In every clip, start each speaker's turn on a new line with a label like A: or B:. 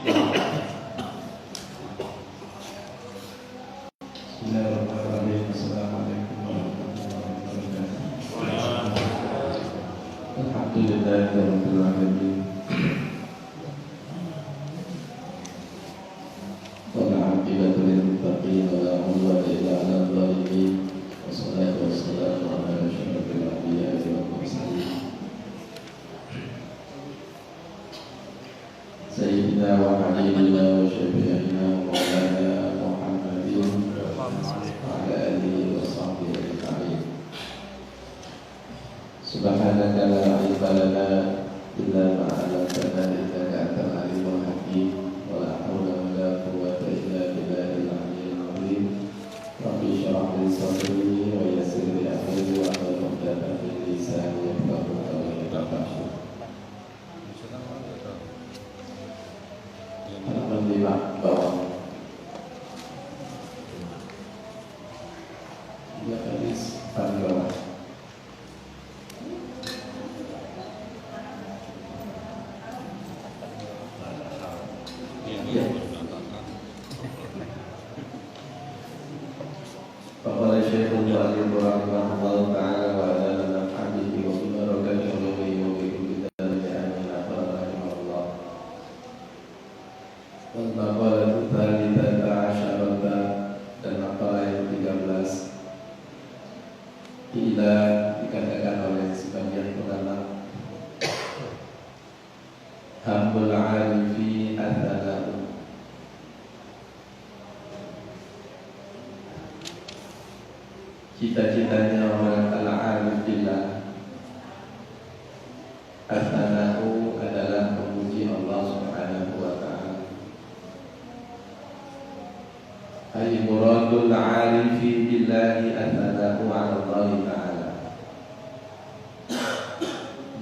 A: Bismillahirrahmanirrahim. Assalamualaikum warahmatullahi wabarakatuh. Alhamdulillahirabbil alamin. Wal 'aqibatu lil muttaqin wa la 'udwana illa 'alal zalimin. Wassalatu wassalamu ala asyrofil anbiya'i wal mursalin. Sayyidina wa habibina wa syafi'ina wa maulana Muhammadin wa ala alihi wa sahbihi ajma'in. Subhanaka la ilma lana illa ma 'allamtana innaka antal alimul hakim. Wa la haula wa la quwwata illa billahil aliyyil azim. Rabbi shrah li sadri wa yassir li amri wa hlul 'uqdatam min lisani yafqahu qawli. Halaman 5 bawah. Ya hadis paling bawah. Ya. Faqala Syekhul Mu'allif rahimahullah ta'ala wa ala naf'abihi wa bibarakati ulumihi wa bikum bidari amin akhbar rahimahullah. Wal maqalatu thalithata asyarata, dan maqalah yang 13. Ila dikatakan oleh sebagian ulama, hambul alifi adzala'u, cita-citanya orang al-alif billah. Adzala'u adalah memuji Allah subhanahu wa ta'ala. Ay muradul alifi billahi adzala'u ala Allah ta'ala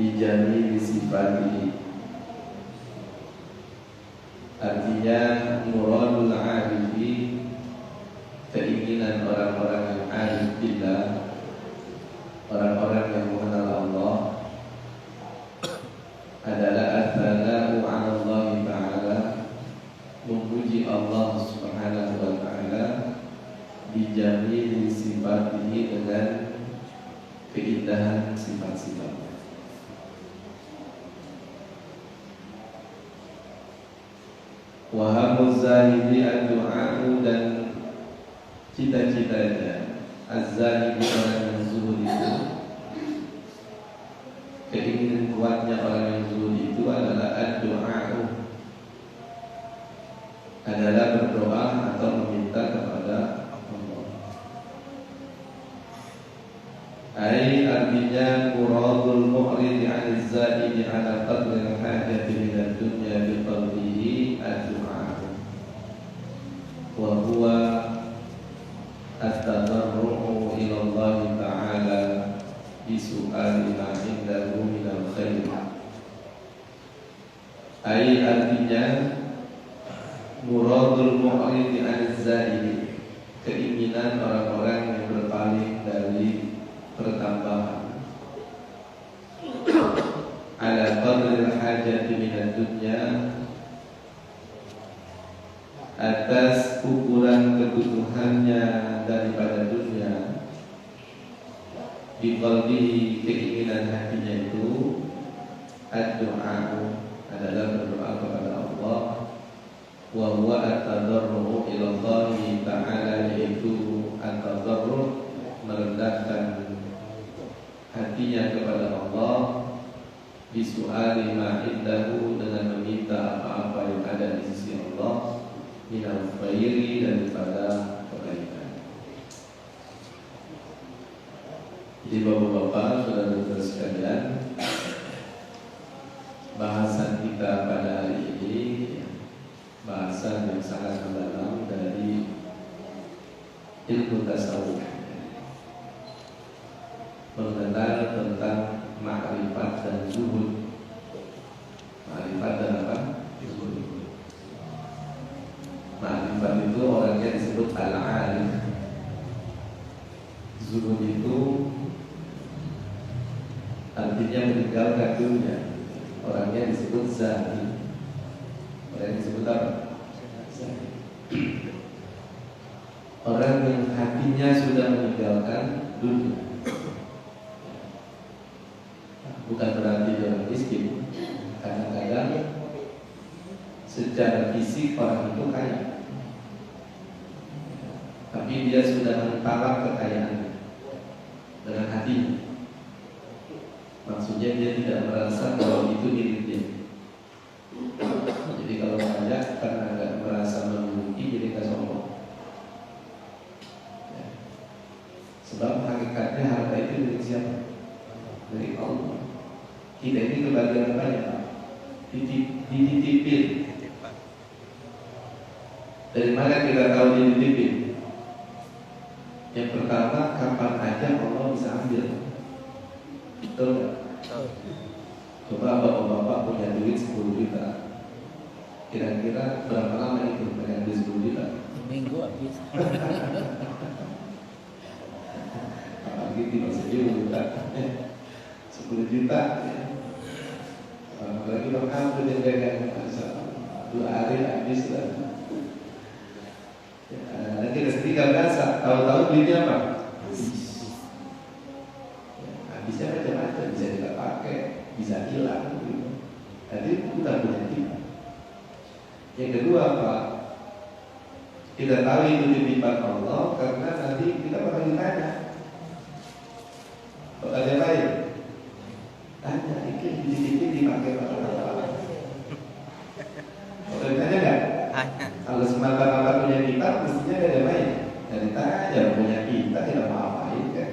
A: bijami sifatihi. Artinya muradul alifi, keinginan orang-orang yang alif billah, orang-orang yang mengenal Allah, adalah adzala'u ala Allah ta'ala, memuji Allah subhanahu wa ta'ala bijami sifatihi, dengan keindahan sifat-sifatnya. Wa hamuz zahidi ad-du'a'u, dan cita-citanya az-zahidi, orang yang zuhud itu, keinginan kuatnya orang yang zuhud itu adalah ad-du'a'u, adalah berdoa atau meminta kepada Allah. Ai artinya muradul mu'rid 'anil zaidi 'ala qadri al-hajati min ad-dunya bi qalbihi ad-du'a wa huwa at-tadarru'u ila Allah ta'ala bi su'ali ma 'indahu min al-khair. Ai artinya muradul mu'rid 'anil zaidi, keinginan orang-orang yang berpaling dari pertambahan, ala qadril hajati minad dunya, atas ukuran kebutuhannya daripada dunia, biqalbihi, keinginan hatinya itu, ad-du'a adalah berdoa kepada Allah, wa huwa at-tadarru ila Allah ta'ala, yaitu at-tadarru, merendahkan hatinya kepada Allah, bisu'ali ma indahu, dengan meminta apa-apa yang ada di sisi Allah, minal khairi, daripada kebaikan. Jadi bapak-bapak, saudara-saudara sekalian, bahasan kita pada hari ini bahasan yang sangat mendalam dari ilmu tasawuf, mengenal tentang ma'rifat dan zuhud. Ma'rifat dan apa? Zuhud. Ma'rifat itu orangnya disebut al-alim. Zuhud itu artinya meninggalkan dunia, orangnya disebut zahid. Yang disebut apa? Orang yang hatinya sudah meninggalkan dunia. Bukan berarti dia orang miskin. Kadang-kadang secara fisik orang itu kaya, tapi dia sudah mentalak kekayaan dengan hatinya. Maksudnya dia tidak merasa bahwa itu milik dia. Jadi kalau kaya karena nggak merasa memiliki, jadi nggak sombong. Ya. Sebab hakikatnya harta itu milik siapa? Milik Allah. Kita ini kebagian apa ya Pak? Dititipin. Dari mana kita tahu dititipin? Yang pertama, kapan aja Allah bisa ambil. Betul nggak? Coba bapak-bapak punya duit 10 juta, kira-kira berapa lama itu dengan duit 10 juta?
B: Minggu habis.
A: Apalagi tidak 10 juta, 10 juta. Apalagi bang Abdul yang dagang 2 hari habis lah. Nanti ketika biasa, tahu-tahu duitnya apa? Habisnya macam-macam, bisa kita pakai, bisa hilang gitu. Jadi bukan punya kita. Yang kedua Pak, kita tahu itu titipan Allah karena nanti kita bakal ditanya. Kalau ada lain, tanya itu dititipin dipakai apa? Kalau ditanya enggak? Kalau semata-mata punya kita, mestinya ada lain. Dan ditanya punya kita tidak mau apain kan?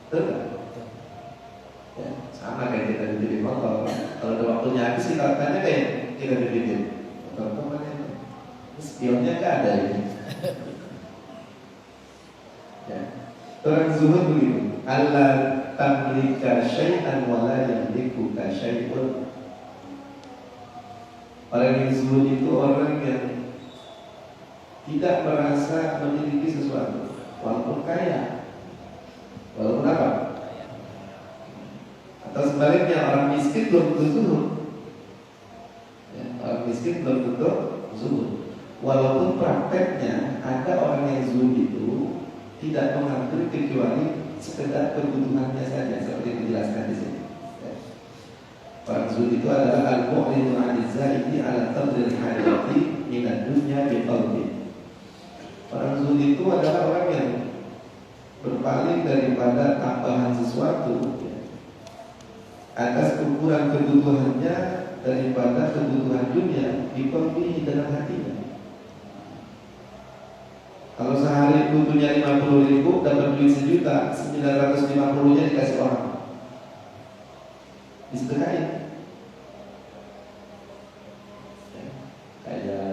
A: Betul nggak? Ya, sama kayak kita dititip motor. Kalau ada waktunya habis kita tanya kayak kita dititip motor mana itu? Spionnya nggak ada ini. Ya. Orang zuhud begitu. Allah tamlika syai'an wa la yamlikuka syai'un. Orang yang zuhud itu orang yang tidak merasa memiliki sesuatu, walaupun kaya. Walaupun apa? Atau sebaliknya orang miskin belum tentu zuhud. Ya, orang miskin belum tentu zuhud. Walaupun prakteknya ada orang yang zuhud itu tidak mengatur kecuali sekedar kebutuhannya saja, seperti dijelaskan di sini. Ya. Orang zuhud itu adalah al-mu'ridu 'anil zaidi 'ala qadril hajati minad dunya bi qalbi. Orang zuhud itu adalah orang yang berpaling daripada tambahan sesuatu ya, atas ukuran kebutuhannya daripada kebutuhan dunia dipenuhi dalam hatinya. Kalau sehari butuhnya 50.000, dapat duit 1.000.000, 950-nya dikasih orang, disedekahin. Ya, kayak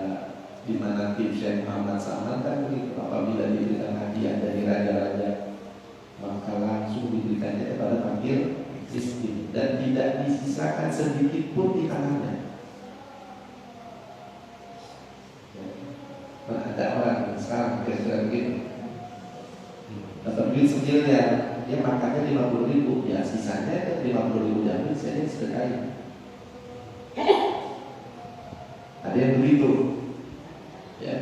A: di mana Syekh Muhammad Salman kan begitu, apabila diberikan hadiah dari raja-raja maka langsung diberikannya kepada fakir miskin dan tidak disisakan sedikit pun di tangannya. Nah, ada orang sekarang kira-kira begitu, dapat duit semilnya, dia makannya 50.000, ya sisanya 50.000 diambil, sisanya sedekahin. Ada yang begitu. Ya,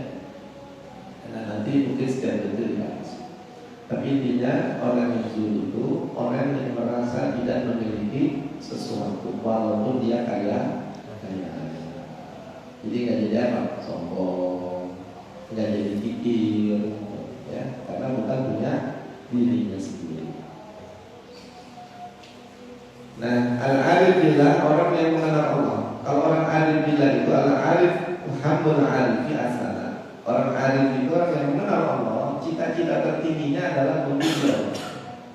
A: karena nanti mungkin setiap detik dibahas. Tapi intinya orang yang zuhud itu orang yang merasa tidak memiliki sesuatu walaupun dia kaya. Jadi nggak jadi apa? Sombong, nggak jadi kikir, ya, karena bukan punya dirinya sendiri. Nah, al-arif billah orang yang mengenal Allah. Kalau orang arif billah itu al-arif hamdul arifi asana. Orang arif itu orang yang mengenal Allah, cita-cita tertingginya adalah meminta,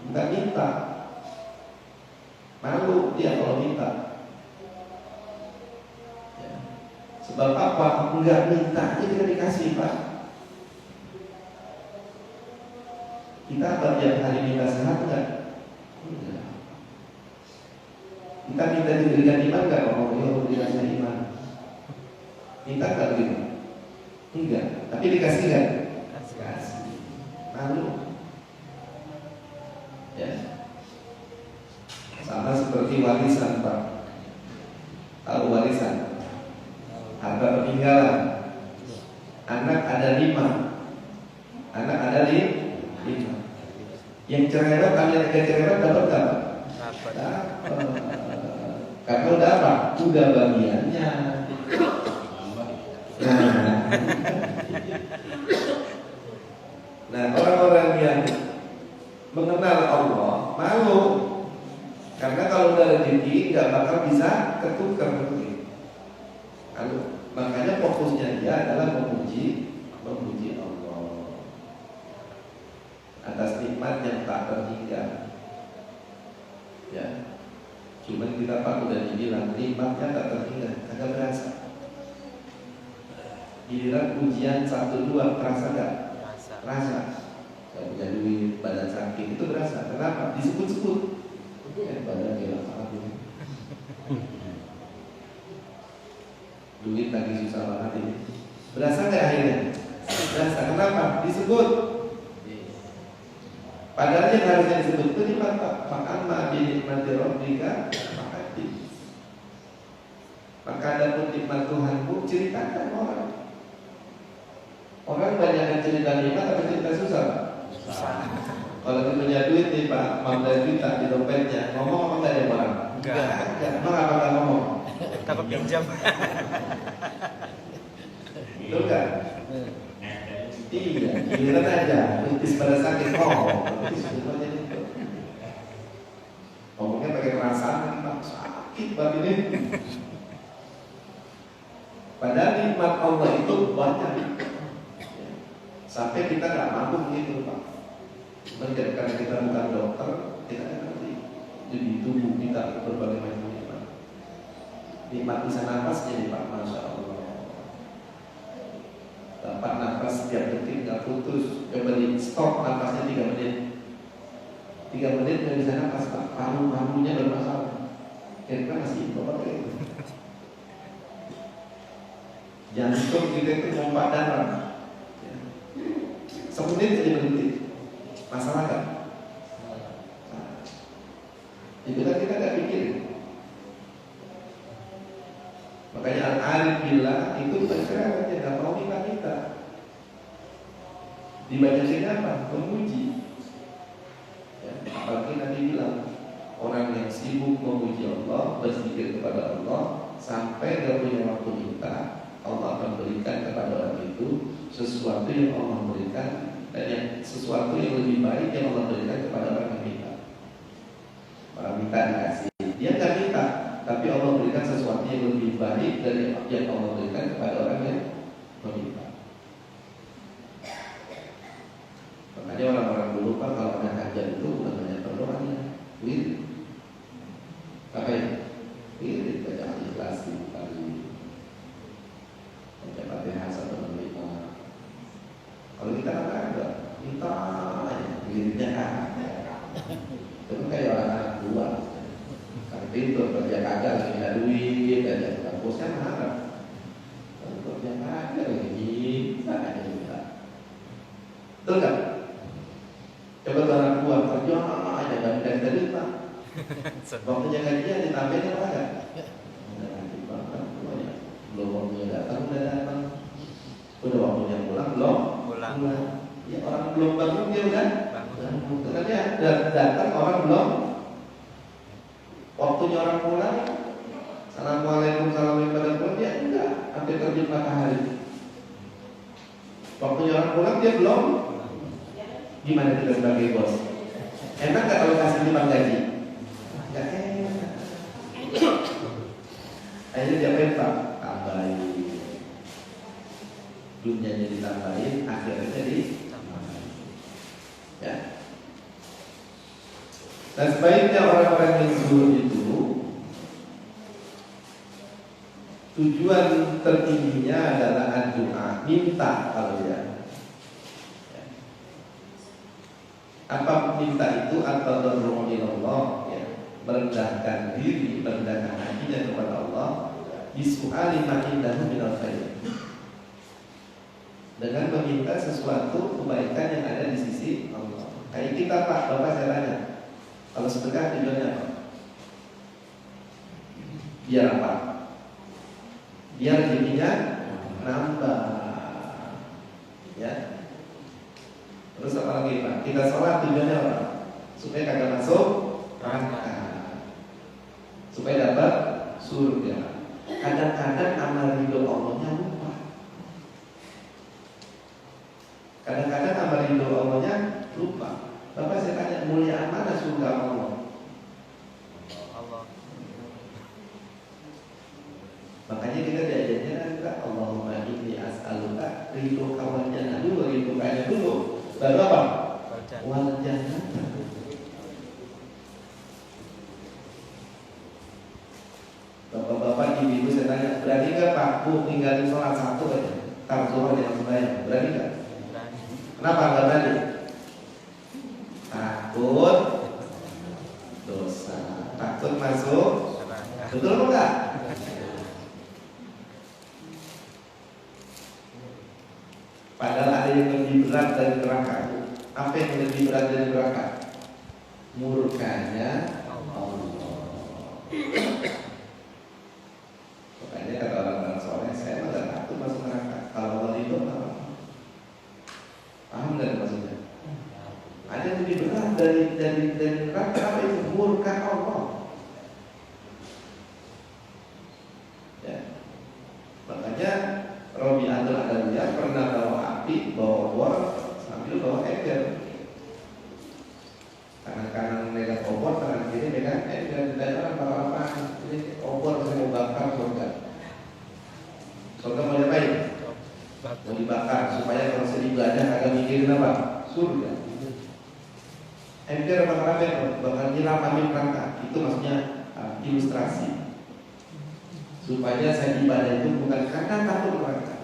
A: bukan minta. Malu dia kalau minta. Ya. Sebab apa? Enggak minta, dia tidak dikasih Pak. Kita tiap hari minta sehat enggak? Enggak. Kita minta diberikan iman enggak? Oh, ya Allah dikasih iman. Minta enggak begitu? Enggak, tapi dikasih kan? Kasih. Malu. Ya. Sama seperti warisan Pak. Tahu warisan? atau ketinggalan. Anak ada 5. Anak ada 5. Yang cerewet, alias cerewet dapat berapa? Kalau dapat, udah bagiannya. Nah, orang-orang yang mengenal Allah malu, karena kalau udah rezeki nggak bakal bisa ketukar. Makanya fokusnya dia adalah memuji Allah atas nikmat yang tak terhingga. Ya, cuman kita Pak udah dibilang nikmatnya tak terhingga, kagak berasa. Giliran ujian 1-2 terasa nggak? Terasa. Gak punya duit, badan sakit, itu berasa. Kenapa? Disebut-sebut. Badan gila banget ini. Duit lagi susah banget ini. Berasa nggak akhirnya? Berasa. Kenapa? Disebut. Padahal yang harusnya disebut itu nikmat Pak. Makan binikmati rabbika makati. Maka adapun nikmat Tuhanmu ceritakan orang. Orang banyak yang cerita nikmat tapi cerita susah Pak. Susah. Kalau kita punya duit nih Pak, 15 juta di dompetnya, ngomong apa enggak ya orang? Enggak. Emang apa enggak ngomong?
B: Takut pinjam.
A: Betul kan? Iya, giliran aja, putus pada sakit ngomongnya pakai perasaan, Pak, sakit banget ini. Padahal nikmat Allah itu banyak. Sampai kita nggak mampu begitu Pak. Karena kita bukan dokter, kita nggak ngerti. Jadi tubuh kita berbagai macam nikmat. Nikmat bisa nafas jadi Pak, masya Allah. Dapat nafas setiap detik nggak putus. Coba di stop nafasnya 3 menit. 3 menit nggak bisa nafas Pak. Paru-parunya bermasalah. Kira-kira masih bapak itu. Jantung kita itu pompa darah. Semenit aja berhenti. Masalah kan? Itu kan kita nggak pikir. Makanya al-arif billah itu bukan cerewet, dia nggak mau kita. Dibaca siapa? Memuji. Ya, apalagi Nabi bilang orang yang sibuk memuji Allah, berzikir kepada Allah, sampai gak punya waktu minta, Allah akan berikan kepada orang itu sesuatu yang Allah berikan, dan yang sesuatu yang lebih baik yang Allah berikan kepada orang yang minta. Orang minta dikasih, dia nggak minta, tapi Allah berikan sesuatu yang lebih baik dari yang Allah berikan kepada orang yang meminta. Makanya orang-orang dulu Pak kalau ada hajat itu bukan hanya berdoanya, wirid. Apa ya? Wirid baca Al-Ikhlas kali, baca Fatihah 165. Kalau kita nggak ada, minta aja, wiridnya ada. Itu kayak orang anak buah. Karena itu kerja kagak lagi ada duit, ada kampusnya marah. Kalau kerja kagak lagi bisa aja minta. Betul kan? Coba anak buah kerja aja dan dari Pak. Waktunya gajian ditambahin apa enggak? Nanti banget semuanya. Belum waktunya datang udah datang. Udah waktunya pulang belum? Pulang. Ya orang belum bangun dia udah bangun. Ternyata datang orang belum. Waktunya orang pulang. Assalamualaikum warahmatullahi wabarakatuh. Dia enggak. Hampir terbit matahari. Waktunya orang pulang dia belum. Gimana kita sebagai bos? Enak nggak kalau kasih timbang gaji? Nggak enak. Akhirnya dia Pak tambahin, dunianya ditambahin, akhirnya ditambahin. Ya. Dan sebaiknya orang-orang yang zuhud itu tujuan tertingginya adalah doa, minta kalau ya. Apa minta itu atau berdoa Allah, ya, merendahkan diri, merendahkan hatinya kepada Allah, disu'ali ma'indahu minal khair, dengan meminta sesuatu kebaikan yang ada di sisi Allah. Kayak kita Pak, Bapak saya tanya, kalau sedekah tujuannya apa? Biar apa?
B: biar rezekinya nambah. Ya. Terus apa lagi Pak? Kita sholat tujuannya apa? Supaya kagak masuk neraka, supaya dapat surga. Kadang-kadang amal ridho Allahnya lupa. Kadang-kadang amal ridho Allahnya lupa. Bapak saya tanya, muliaan mana surga Allah? Makanya kita diajarnya kan Allahumma inni as'aluka ridho kawan jannah dulu, ridho kanya dulu, baru apa? Wal jannah. Bapak-bapak, ibu-ibu saya tanya, berani nggak Pak Bu tinggalin sholat satu aja? Tar zuhur yang sembahyang, berani nggak? Kenapa nggak berani? Takut dosa, takut masuk. Betul enggak? Padahal ada yang lebih berat dari neraka. Apa yang lebih berat dari neraka? Murkanya Allah. Makanya kata orang-orang soleh, saya mah gak takut masuk neraka. Kalau Allah itu apa? Paham nggak maksudnya? Ada yang lebih berat dari neraka. Apa itu? Murka Allah. Ya. Makanya Robi'atul Adawiyah pernah bawa api, bawa obor, sambil bawa ember. Tangan kanan megang obor, tangan kiri megang ember. Dan orang bawa apa? Ini obor saya mau bakar surga. Surga mau diapain? Mau dibakar supaya kalau saya ibadah agak mikirin apa? Surga. Ember bakar apa? Bakar nyiram api neraka. Itu maksudnya ilustrasi. Supaya saya ibadah itu bukan karena takut neraka,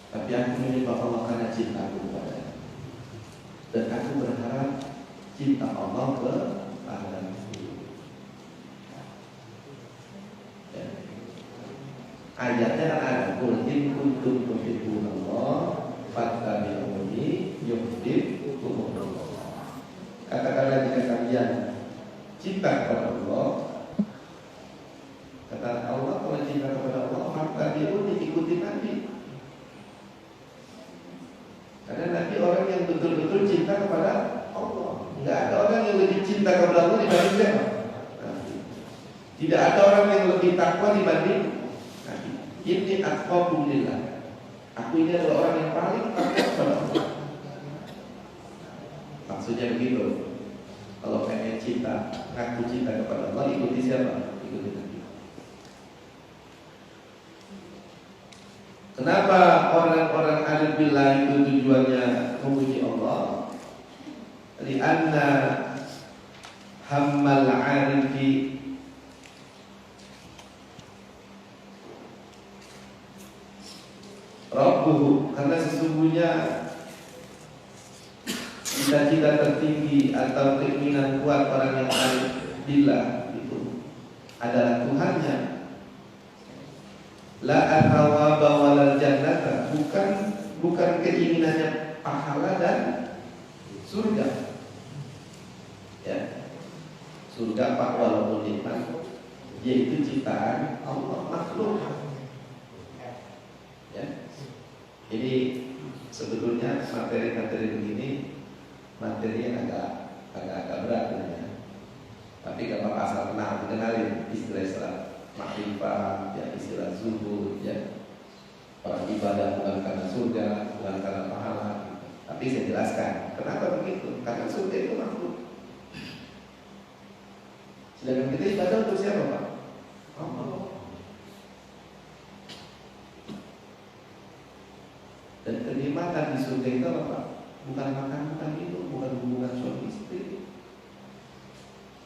B: tapi aku menyembah Allah karena cintaku kepada-Nya. Dan aku berharap cinta Allah kepadaku. Ya. Ayatnya kan ada, qul in kuntum tuhibbunallah fattabi'uni yuhibbukumullah. Katakanlah jika kalian cinta kepada Allah. Kata Allah, kalau cinta kepada Allah, maka ikuti Nabi. Karena Nabi orang yang betul-betul cinta kepada Allah. Tidak ada orang yang lebih cinta kepada Allah dibanding siapa? Nabi. Tidak ada orang yang lebih takwa dibanding Nabi. Ini atqakum lillah. Aku ini adalah orang yang paling takwa kepada Allah. Maksudnya begitu. Kalau pengen cinta, ngaku cinta kepada Allah, ikuti siapa? Ikuti Nabi. Kenapa orang-orang arif billah itu tujuannya memuji Allah? Lianna hammal arifi Rabbuhu, karena sesungguhnya cita-cita tertinggi atau keinginan kuat orang yang arif billah itu adalah Tuhannya. La al-thawaba walal jannata, bukan keinginannya pahala dan surga. Ya. Surga Pak walaupun nikmat, yaitu ciptaan Allah makhluk. Ya. Jadi sebetulnya materi-materi begini materi yang agak berat ya. Tapi kalau asal kenalin istilah-istilah makrifah, ya istilah zuhud, ya orang ibadah bukan karena surga, bukan karena pahala. Tapi saya jelaskan kenapa begitu. Karena surga itu makhluk. Sedangkan kita ibadah untuk siapa Pak? Allah. Dan kenikmatan di surga itu apa Pak? Bukan makan, bukan minum, bukan hubungan suami istri.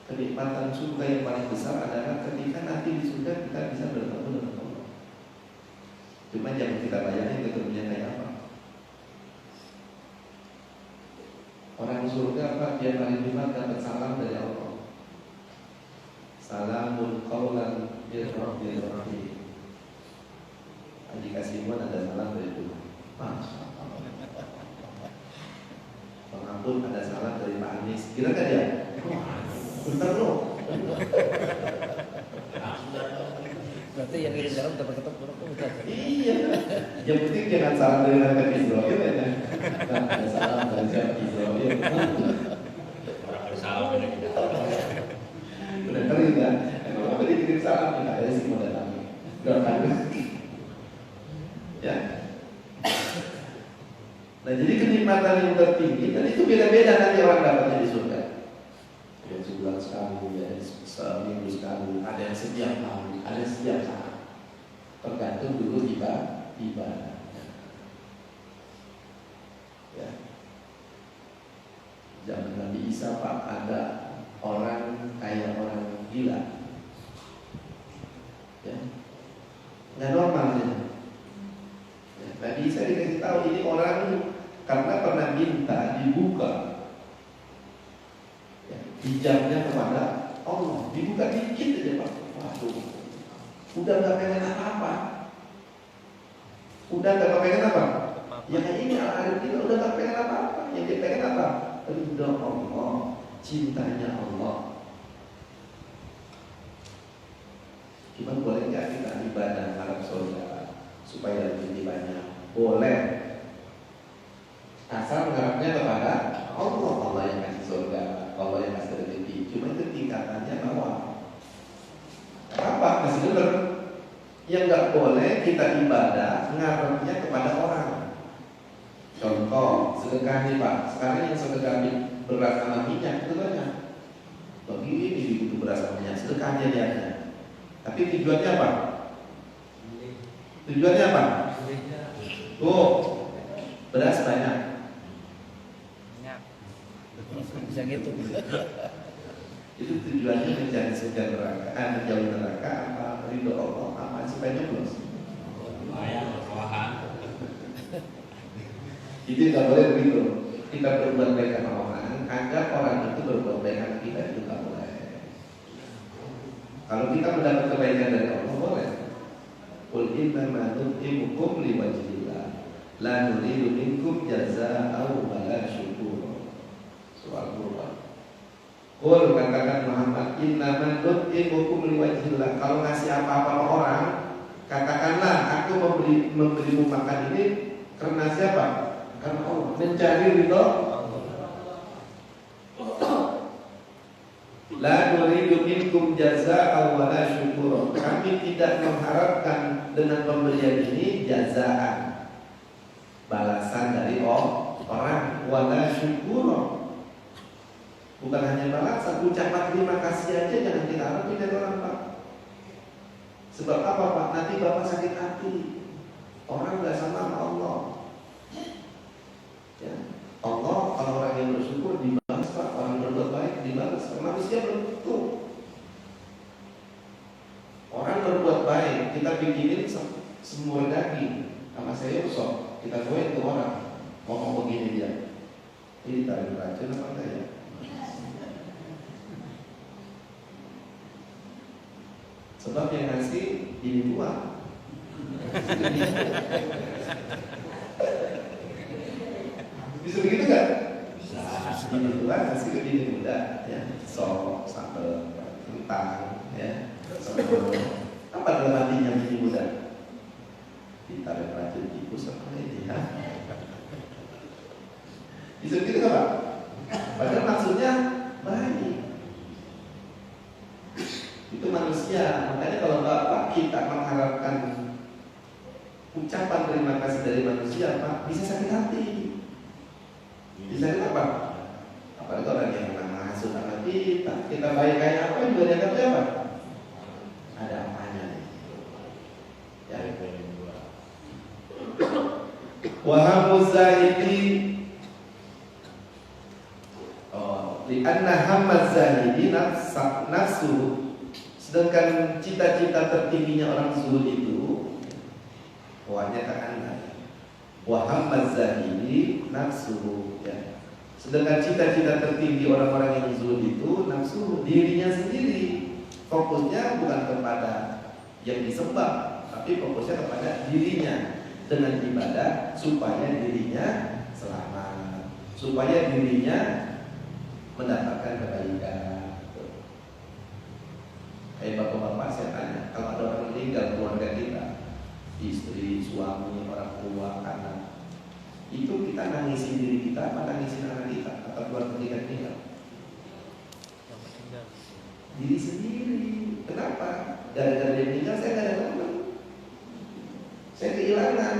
B: Kenikmatan surga yang paling besar adalah ketika nanti di surga kita bisa bertemu dengan Allah. Cuma jangan kita bayangin ketemunya kayak apa. Orang surga apa? Dia paling nikmat dapat salam dari Allah. Salamun qaulan min rabbir rahim. Dikasih buat ada salam dari Tuhan. Masya Allah. Pengampun ada salam dari Pak Anies. Kira gak dia? Bentar loh.
C: Berarti yang ngirim salam dapat ketemu Ustaz.
B: Iya. Yang penting jangan salam dari malaikat Israil ya. Nah, ada salam dari siapa Israil.
D: Orang bersalam ini kita.
B: Udah kering kan? Kalau apa dikirim salam ya ada sih mau datang. Doakan. Ya. Nah jadi kenikmatan yang tertinggi dan itu beda-beda nanti orang dapatnya di surga. Ada yang sebulan sekali, ada yang seminggu sekali, ada yang setiap hari, ada yang setiap saat. Tergantung dulu ibadah. Ya. Zaman Nabi Isa Pak ada orang kayak orang gila. Ya. Nggak normal ya. Nabi Isa dikasih tahu ini orang karena pernah minta dibuka ya, hijabnya kepada Allah, dibuka dikit aja Pak. Waduh, udah nggak pengen apa-apa, udah nggak pengen apa? Ya kayak ini ada kita udah nggak pengen apa-apa, yang dia pengen apa? Ridho Allah, cintanya Allah. Cuman boleh nggak kita ibadah harap surga supaya lebih banyak? Boleh, asal mengharapnya kepada Allah. Allah yang kasih surga, Allah yang kasih rezeki. Cuma itu tingkatannya bawah. Apa? Masih benar. Yang nggak boleh kita ibadah ngarepnya kepada orang. Contoh sedekah nih Pak. Sekarang yang sedekah beras sama minyak itu banyak. Bagi ini dibutuh beras sama minyak, sedekahnya lihatnya. Tapi tujuannya apa? Tujuannya apa? Oh, beras banyak.
C: Bisa gitu.
B: Itu tujuannya mencari surga neraka, menjauhi neraka, apa ridho Allah, apa supaya nyoblos.
D: Bawahan.
B: Itu nggak boleh begitu. Kita berbuat baik sama orang, agar orang itu berbuat baik sama kita itu nggak boleh. Kalau kita mendapat kebaikan dari Allah boleh. Qul innama nut'imukum liwajhillah la nuridu minkum jazaa'an wala syukura. Surah Al-Qur'an. Qul katakan Muhammad innama nut'imukum liwajhillah. Kalau ngasih apa-apa ke orang, katakanlah aku memberimu makan ini karena siapa? Karena Allah, mencari ridho la nuridu minkum jazaa'an wala syukura. Kami tidak mengharapkan dengan pemberian ini jazaan, balasan dari orang, wala syukura. Bukan hanya balasan, ucapan terima kasih aja jangan kita harapin dari orang Pak. Sebab apa Pak? Nanti Bapak sakit hati. Orang nggak sama Allah. Ya. Allah kalau orang yang bersyukur dibalas Pak, orang berbuat baik dibalas. Manusia belum tentu. Orang berbuat baik kita bikinin semua daging sama saya usok, kita goyang ke orang ngomong begini dia, ini tarik racun apa enggak ya? Sebab yang ngasih ini buah. Bisa begitu kan? Bisa. Ini buah ngasih ke bini muda, ya, sok, sambal, kentang, ya, sambal. Apa dalam hatinya bini muda? Ditarik racun tikus apa ini ya? Bisa begitu kan Pak? Padahal maksudnya baik. Itu manusia. Makanya kalau Bapak kita mengharapkan ucapan terima kasih dari manusia Pak, bisa sakit hati. Bisa kenapa? Apalagi orang yang menghasut sama kita. Kita baik kayak apa juga dianggap apa? Ada apanya nih? Ya. Wahamuz zahidi lianna hammaz zahidi nafsu. Sedangkan cita-cita tertingginya orang zuhud itu wahnya ke anda. Wahamaz zahidi nafsu, ya. Sedangkan cita-cita tertinggi orang-orang yang zuhud itu nafsu, dirinya sendiri. Fokusnya bukan kepada yang disembah, tapi fokusnya kepada dirinya dengan ibadah supaya dirinya selamat, supaya dirinya mendapatkan kebaikan. bapak-bapak saya tanya, kalau ada orang meninggal keluarga kita, istri, suami, orang tua, anak, itu kita nangisin diri kita, apa nangisin anak kita atau keluarga kita meninggal? Diri sendiri. Kenapa? Gara-gara dia meninggal saya gak ada teman, saya kehilangan.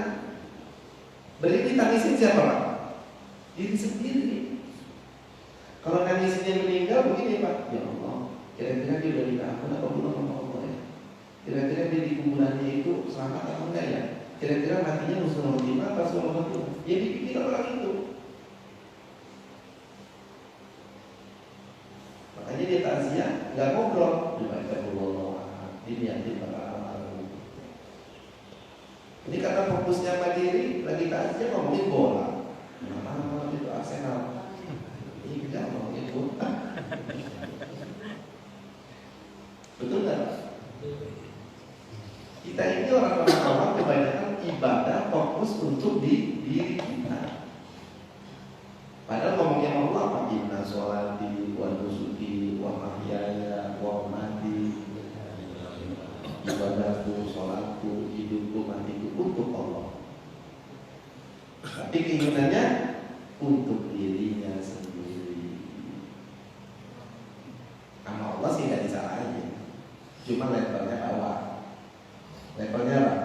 B: Berarti tangisin siapa Pak? Diri sendiri. Kalau nangisinnya meninggal begini Pak, ya Allah, kira-kira dia udah minta ampun apa belum sama Allah ya? Kira-kira dia di kuburannya itu selamat atau enggak ya? Kira-kira matinya husnul khotimah atau suul khotimah? Ya dipikir orang itu. Makanya dia takziah nggak ngobrol, dibaca Allah, diniatin para amal. Ini karena fokusnya mandiri, lagi takziah ngomongin bola. Malam itu Arsenal. Ini kita ngomongin bola. Betul nggak? Kita ini orang-orang awam kebanyakan ibadah fokus untuk diri kita. Padahal ngomongin Allah apa? Inna sholati wa nusuki wa mahyaya wa mamati, ibadahku, sholatku, hidupku, matiku untuk Allah. Tapi keinginannya untuk dirinya sendiri. Sama Allah sih nggak disalahin, cuma levelnya bawah. Levelnya apa?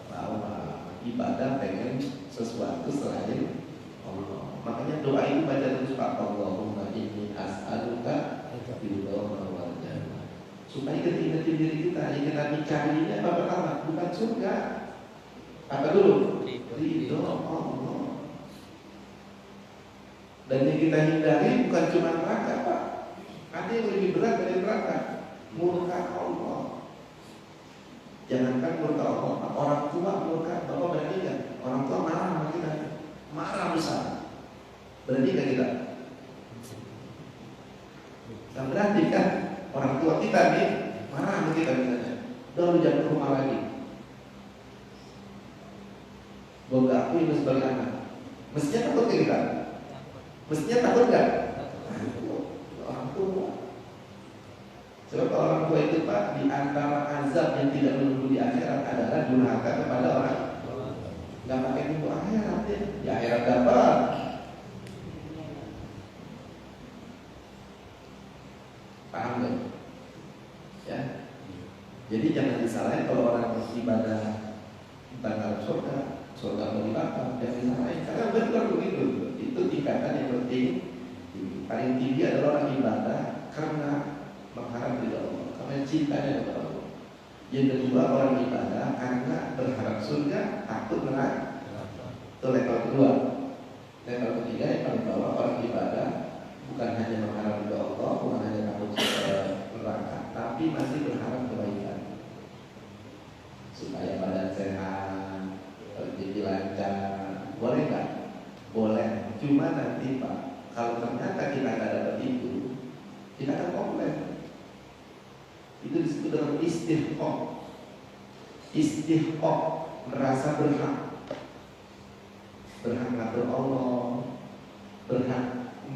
B: Bawah. Ibadah pengen sesuatu selain Allah. Makanya doa itu baca terus Pak, Allahumma inni as'aluka ridhaka wal jannah. Supaya kita diri kita yang kita cari ini apa pertama? Bukan surga. Apa dulu? Ridho Allah. Dan yang kita hindari bukan cuma neraka Pak. Ada yang lebih berat dari neraka, murka Allah. Jangankan murka Allah, orang tua murka. Bapak berani kan? Orang tua marah sama kita, marah besar. Berani kan kita? Dan berani kan? Orang tua kita nih marah sama kita misalnya. Udah lu jangan ke rumah lagi. Gue gak akui lu sebagai anak. Mestinya takut ke kita? Mestinya takut gak? Orang tua. Sebab orang tua itu Pak, di antara azab yang tidak menunggu di akhirat adalah durhaka kepada orang. Gak pakai nunggu akhirat ya. Di akhirat dapat. Paham gak? Ya. Jadi jangan disalahin kalau orang beribadah tentang surga, surga mau dibakar, jangan disalahin. Karena betul begitu. Itu tingkatan yang penting. Paling tinggi adalah orang ibadah karena mengharap ridha Allah, karena cintanya kepada Allah. Yang kedua orang ibadah karena berharap surga, takut neraka. Itu level kedua. Level ketiga yang paling bawah orang ibadah bukan hanya mengharap ridha Allah, bukan hanya takut neraka, tapi masih berharap kebaikan supaya badan sehat, rezeki lancar. Boleh nggak? Boleh. Cuma nanti Pak, kalau ternyata kita nggak dapat itu, kita akan komplain. Itu disebut dengan istihqaq. Istihqaq, merasa berhak. Berhak ngatur Allah, berhak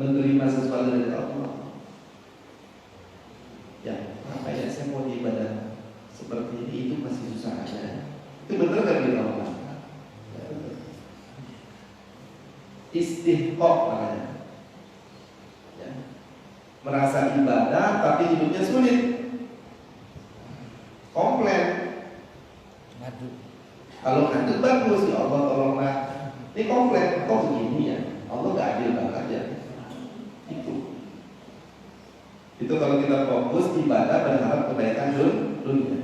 B: menerima sesuatu dari Allah. Ya, apa ya saya mau ibadah seperti ini, itu masih susah aja. Itu benar kan dari Allah? Ya, betul. Istihqaq namanya. Ya. Merasa ibadah tapi hidupnya sulit. Komplain.
C: Ngadu.
B: Kalau ngadu bagus, ya Allah tolonglah. Ini komplain, kok begini ya? Allah gak adil banget ya. Itu kalau kita fokus ibadah berharap kebaikan dunia.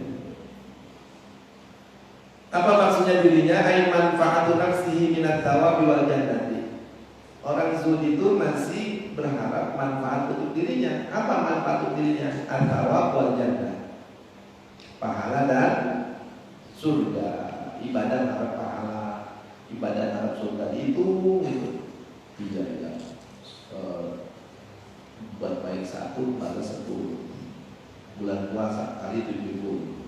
B: Apa maksudnya dirinya? Ay manfaatu nafsihi minat thawabi wal jannati. Orang zuhud itu masih berharap manfaat untuk dirinya. Apa manfaat untuk dirinya? At-thawab wal jannah. Pahala dan surga. Ibadah harap pahala, ibadah harap surga. Itu dijaga. Buat baik 1 balas 10. Bulan puasa kali 70.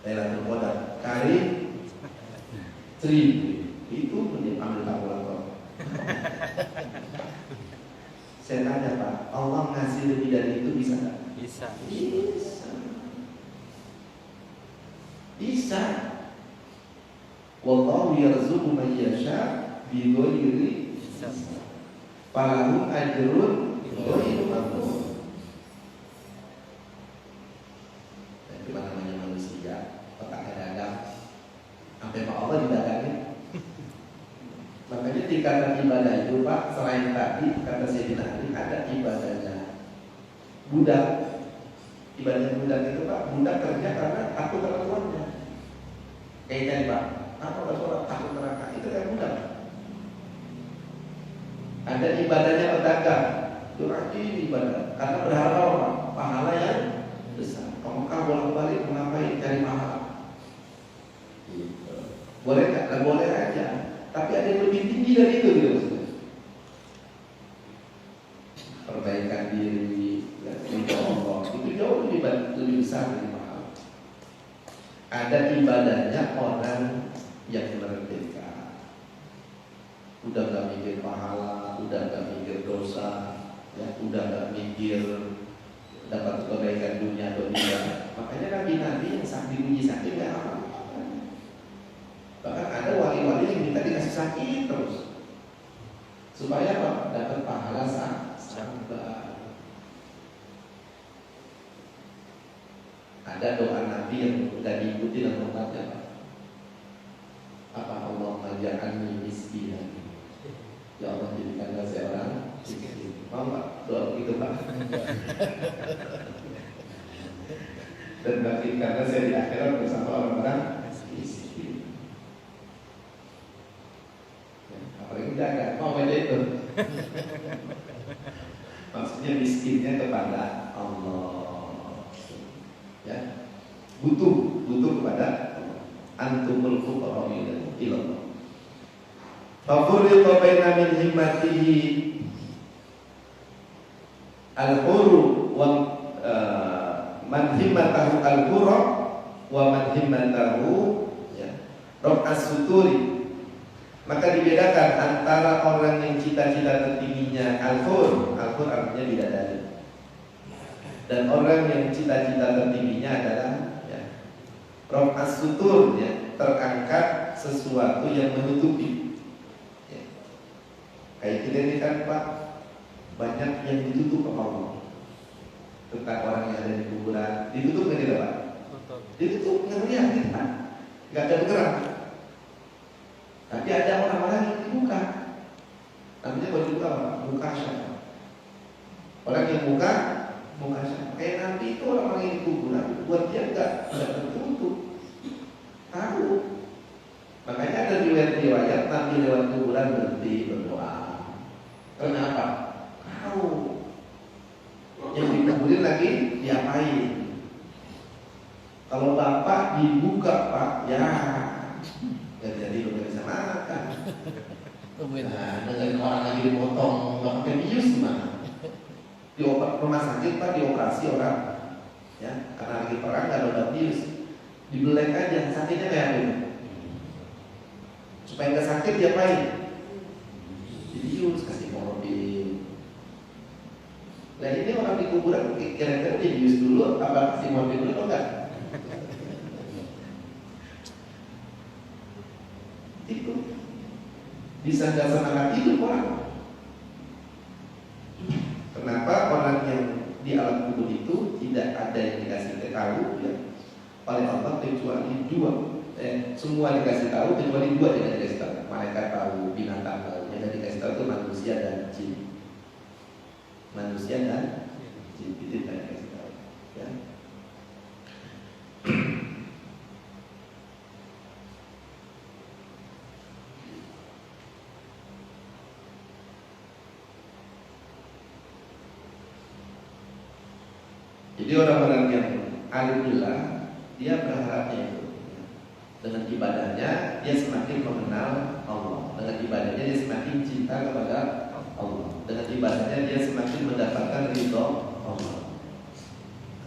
B: Lailatul Qadar kali 1000. Itu ambil kalkulator. Saya tanya Pak, Allah ngasih lebih dari itu bisa nggak?
C: Bisa.
B: Bisa. Bisa. Wallahu yarzuqu man yasha bighairi hisab. Falahum ajrun ghairu mamnun. Itu namanya manusia, otaknya dagang. Sampai sama Allah didagangin. Makanya tingkatan ibadah itu Pak, selain tadi kata Sayyidina Ali ada ibadahnya budak. Ibadah budak itu Pak, budak kerja karena takut sama tuannya. Kayak tadi Pak, apa sholat takut neraka, itu kan budak. Ada ibadahnya pedagang, itu rajin ibadah karena berharap apa? Pahala yang besar. Mekah bolak-balik mengapain? Cari pahala. Boleh nggak? Boleh aja. Tapi ada yang lebih tinggi dari itu gitu maksudnya. Perbaikan diri, Allah itu jauh lebih besar dari pahala. Ada ibadahnya orang yang merdeka. Udah nggak mikir pahala, udah nggak mikir dosa, ya, udah nggak mikir dapat kebaikan dunia atau tidak. Makanya nabi-nabi yang diuji sakit nggak apa. Bahkan ada wali-wali yang minta dikasih sakit terus supaya apa? Dapat pahala sabar. Ada doa Nabi yang sudah diikuti dalam umatnya. Apa Allah maja'alni miskinan. Ya Allah jadikanlah saya orang miskin. Mau nggak doa begitu Pak? Dan bangkitkanlah saya di akhirat bersama orang-orang miskin. Apalagi dagang, mau beda itu. Maksudnya miskinnya kepada Allah. Ya, butuh kepada antumul fuqara ilallah. Fafuriqa baina min himmatihi al-huru wa man himmatahu al-huru wa man himmatahu raf'as suturi. Maka dibedakan antara orang yang cita-cita tertingginya al-hur artinya bidadari, dan orang yang cita-cita tertingginya adalah raf'as sutur, terangkat sesuatu yang menutupi. Kayak kita ini kan Pak, banyak yang ditutup sama Allah. Tentang orang yang ada di kuburan, ditutup nggak tidak Pak? Ditutup, nggak melihat kita, nggak ada bergerak. Tapi ada orang-orang yang dibuka. Namanya kalau dibuka apa? Buka siapa? Orang yang buka siapa? Kayak Nabi itu orang-orang yang di kuburan, buat dia nggak tertutup. Tahu. Makanya ada riwayat Nabi lewat kuburan berhenti berdoa. Kenapa? Tahu. Yang dikuburin lagi diapain? Kalau bapak dibuka Pak, ya jadi lo bisa makan. Nah, dengan orang lagi dipotong nggak pakai bius gimana? Di rumah sakit Pak, dioperasi orang, ya karena lagi perang nggak ada obat bius, dibelek aja, sakitnya kayak apa? Supaya nggak sakit diapain? Dibius, kasih morfin. Nah ini orang di kuburan kira-kira dibius dulu, apa kasih morfin dulu enggak? Itu bisa nggak semangat hidup orang. Kenapa orang yang di alam kubur itu tidak ada yang dikasih tahu ya oleh Allah kecuali dua. Semua dikasih tahu kecuali dua yang dikasih tahu. Malaikat tahu, binatang tahu. Yang dikasih tahu itu manusia dan jin. Manusia dan jin itu tidak dikasih tahu. Ya. Jadi orang-orang yang alhamdulillah dia berharapnya itu dengan ibadahnya dia semakin mengenal Allah, dengan ibadahnya dia semakin cinta kepada Allah, dengan ibadahnya dia semakin mendapatkan ridho Allah.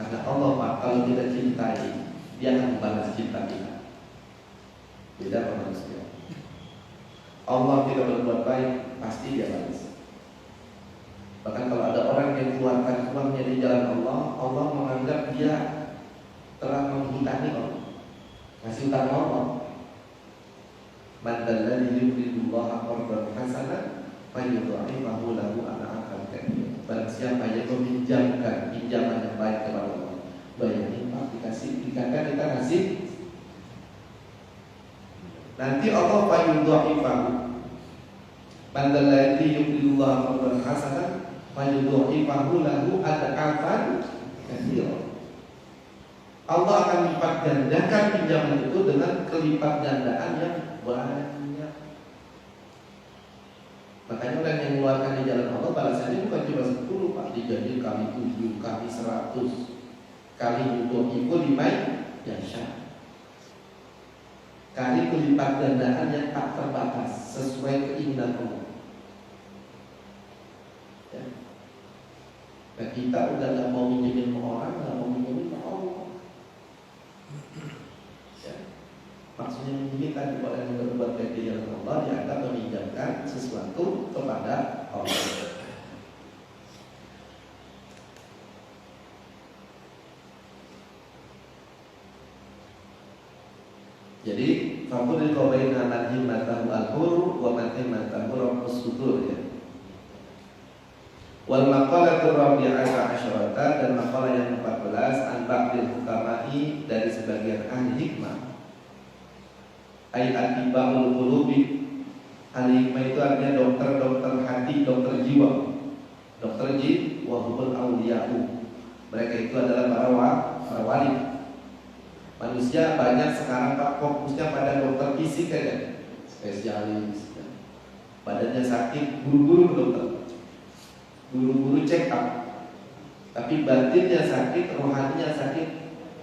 B: Karena Allah Pak, kalau kita cintai dia akan membalas cinta kita. Beda sama manusia. Allah tidak berbuat baik pasti dia balas. Bahkan kalau ada orang yang keluarkan uangnya di jalan Allah, Allah menganggap dia telah menghitani Allah. Ngasih utang Allah. Man dzalladzi yuqridullaha qardan hasanan fayudha'ifahu lahu ad'afan katsirah. Barang siapa yang meminjamkan pinjaman yang baik kepada Allah, banyak lipat dikatakan kita ngasih. Nanti Allah fayudha'ifahu. Man dzalladzi yuqridullaha qardan hasanan fayudha'ifahu lahu ad'afan katsirah. Allah akan lipat gandakan pinjaman itu dengan kelipat gandaan yang banyak. Makanya orang yang mengeluarkan di jalan Allah balasannya bukan cuma 10 Pak, dijanji kali 7, kali 100, kali itu dimai yasha. Kali kelipat gandaan yang tak terbatas sesuai keinginan Allah. Ya. Nah, kita udah gak mau minjemin orang, gak mau minjemin Allah. Ya. Maksudnya meminjamkan kepada yang berbuat baik di jalan Allah, dianggap meminjamkan sesuatu kepada Allah. Jadi fakul qabaina man himmatahu al-hur wa man himmatahu rabbus sudur ya. Wal maqalatur rabi'ata asyrata, dan maqalah yang 14 an ba'dil hukama'i, dari sebagian ahli hikmah. Ai atiba'ul qulubi. Ahli hikmah itu artinya dokter-dokter hati, dokter jiwa. Dokter jiwa hubul auliya'u. Mereka itu adalah para wali. Manusia banyak sekarang Pak fokusnya pada dokter fisik aja, spesialis. Badannya sakit, buru-buru ke dokter, buru-buru check up. Tapi batinnya sakit, rohaninya sakit,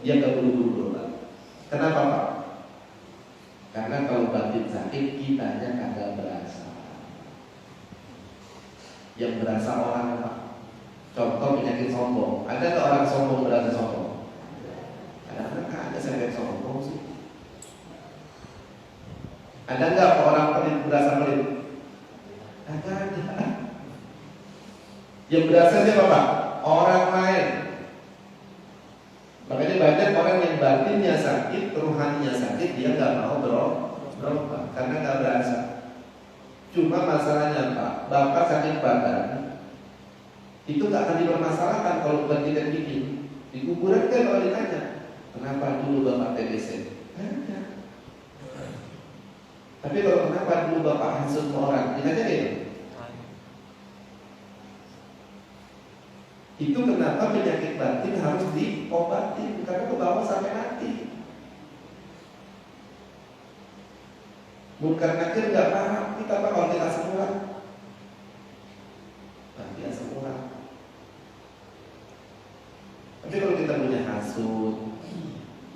B: dia gak buru-buru berobat. Kenapa Pak? Karena kalau batin sakit, kitanya kagak berasa. Yang berasa orang Pak. Contoh penyakit sombong. Ada gak orang sombong berasa sombong? Ada saya sombong sih. Ada nggak orang pelit berasa pelit? Ada. Yang berasa siapa Pak? Orang lain. Makanya banyak orang yang batinnya sakit, rohaninya sakit, dia nggak mau berobat karena nggak berasa. Cuma masalahnya Pak, Bapak sakit badan itu nggak akan dipermasalahkan kalau bukan kita bikin. Di kuburan kan kalau ditanya, kenapa dulu Bapak TBC? Tapi kalau kenapa dulu Bapak hasut orang, ditanya gitu. Itu kenapa penyakit batin harus diobatin, karena ke bawah sampai mati. Bukan nakir nggak parah, kita apa kalau kita asam urat? Mati asam urat. Tapi kalau kita punya hasut,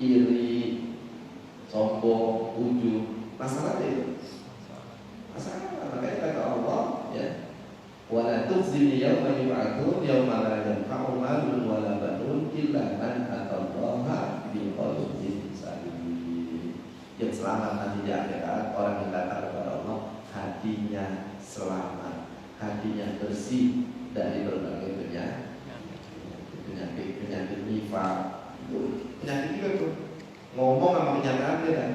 B: iri, sombong, ujub, masalah itu. Masalah. Makanya kata Allah, ya, wala tukhzini yauma yub'atsun yauma la yanfa'u malun wala banun illa man atallaha biqalbin salim. Yang selamat nanti di akhirat orang yang datang kepada Allah hatinya selamat, hatinya bersih dari berbagai penyakit nifaq. Penyakit juga tuh ngomong sama kenyataan dia kan.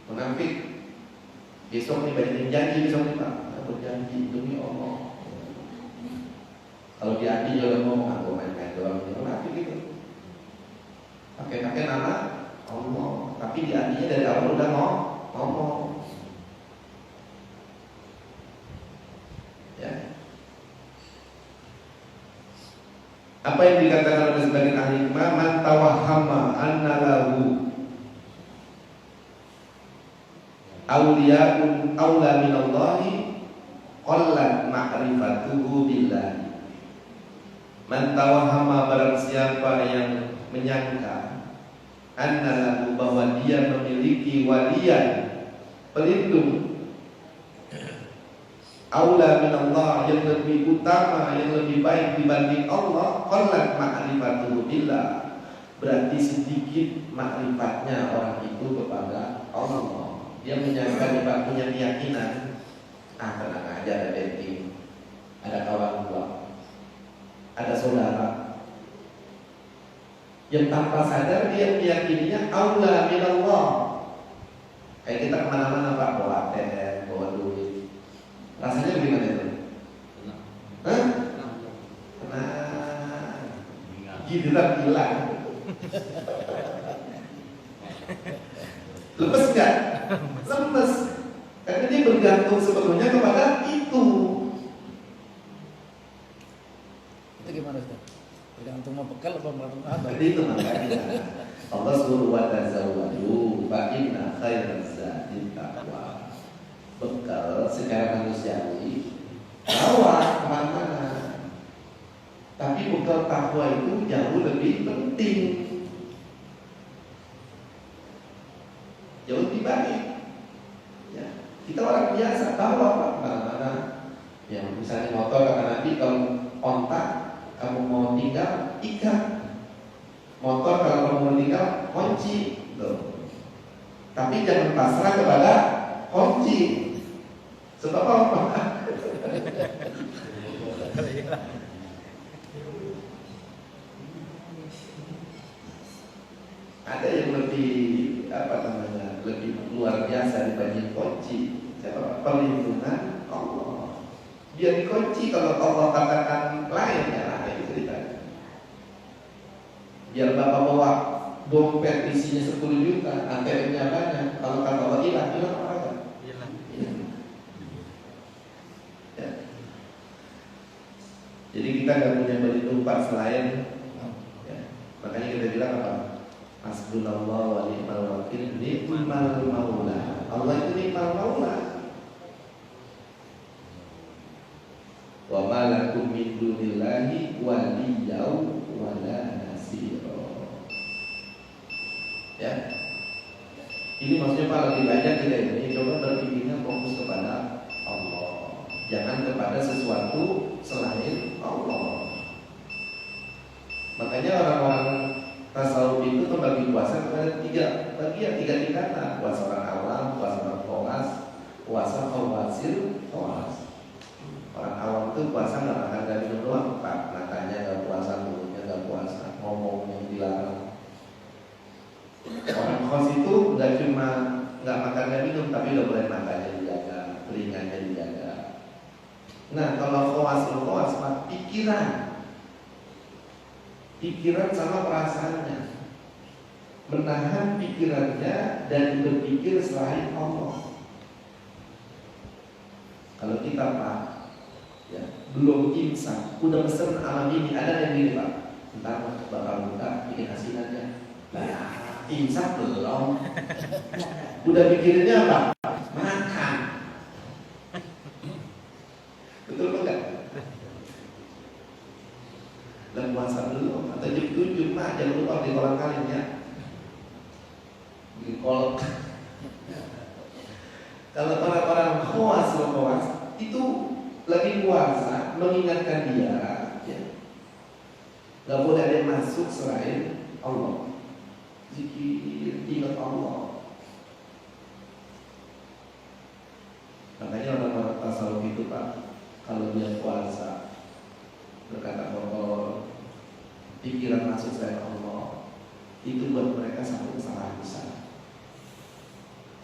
B: Munafik. Besok nih banyak janji besok nih Pak. Berjanji demi Allah. Kalau di hati juga ngomong aku main-main doang, munafik gitu. Pakai nama Allah, tapi di hatinya dari awal udah ngomong. Ya. Apa yang dikatakan oleh sebagian ahli hikmah, man tawahhama anna lahu awliya'un awla minallahi qallat ma'rifatuhu billahi. Man tawahhama, barang siapa yang menyangka anna lahu, bahwa dia memiliki waliyan, pelindung, aula minallah, yang lebih utama, yang lebih baik dibanding Allah, qallat ma'rifatuhu billah, berarti sedikit makrifatnya orang itu kepada Allah. Dia menyangka dia punya keyakinan, tenang aja, ada banking, ada kawan gua, ada saudara. Yang tanpa sadar dia meyakininya aula minallah. Kayak kita kemana-mana Pak, bawa ATM, bawa duit, rasanya gimana itu? Hah? Giliran hilang. Lemes gak? Lemes. Karena dia bergantung sebetulnya kepada itu.
C: Itu gimana Ustaz? Bergantung mau bekal apa bergantung apa?
B: Jadi itu makanya Allah suruh wa tazawwadu fa inna khairaz zadi taqwa. Bekal secara manusiawi bawa kemana-mana. Tapi bekal takwa itu jauh lebih penting, jauh lebih baik. Ya, kita orang biasa bawa apa kemana-mana. Ya, misalnya motor kata Nabi, kalau ontak kamu mau tinggal ikat, motor kalau kamu mau tinggal kunci. Tapi jangan pasrah kepada kunci. Sebab apa? Ada yang lebih lebih luar biasa dibanding kunci. Siapa? Perlindungan Allah. Biar dikunci, kalau Allah katakan lain ya lain ceritanya. Biar bapak bawa dompet isinya 10 juta, ATM-nya banyak, kalau kata Allah hilang apa aja? Hilang. Ya. Jadi kita nggak punya beli tempat selain, ya. Makanya kita bilang apa? Hasbunallah wa ni'mal wakil, ni'mal maula. Allah itu ni'mal maula. Wa ma lakum min dunillahi waliyyan wa la nasira. Ya. Ini maksudnya Pak, lebih banyak kita ini coba berpikirnya fokus kepada Allah. Jangan kepada sesuatu selain Allah. Makanya orang-orang tasawuf itu membagi puasa kepada tiga bagian, tiga tingkatan: puasa orang awam, puasa orang khawas, puasa khawasir, khawas. Orang awam itu puasa nggak makan dan minum doang, Pak. Makannya nggak puasa, mulutnya nggak puasa, ngomongnya dilarang. Orang khawas itu nggak cuma nggak makan dan minum, tapi udah boleh makannya dijaga, telinganya dijaga. Nah, kalau khawas Pak, pikiran sama perasaannya, menahan pikirannya dan berpikir selain Allah. Kalau kita Pak, ya belum imsak, udah pesen alam ini, ada yang gini Pak, ntar bakal buka bikin hasilnya. Nah, imsak belum, udah pikirannya apa? Makan. Betul enggak? Dan puasa belum, atau jam 7 Pak, jangan lupa di kolam kalian ya. Di kolom. Kalau orang-orang khawas itu lagi puasa, mengingatkan dia, ya. Gak boleh ada yang masuk selain Allah. Zikir, ingat Allah. Makanya orang-orang tasawuf itu Pak, kalau dia puasa berkata kotor, pikiran masuk selain Allah, itu buat mereka satu kesalahan besar.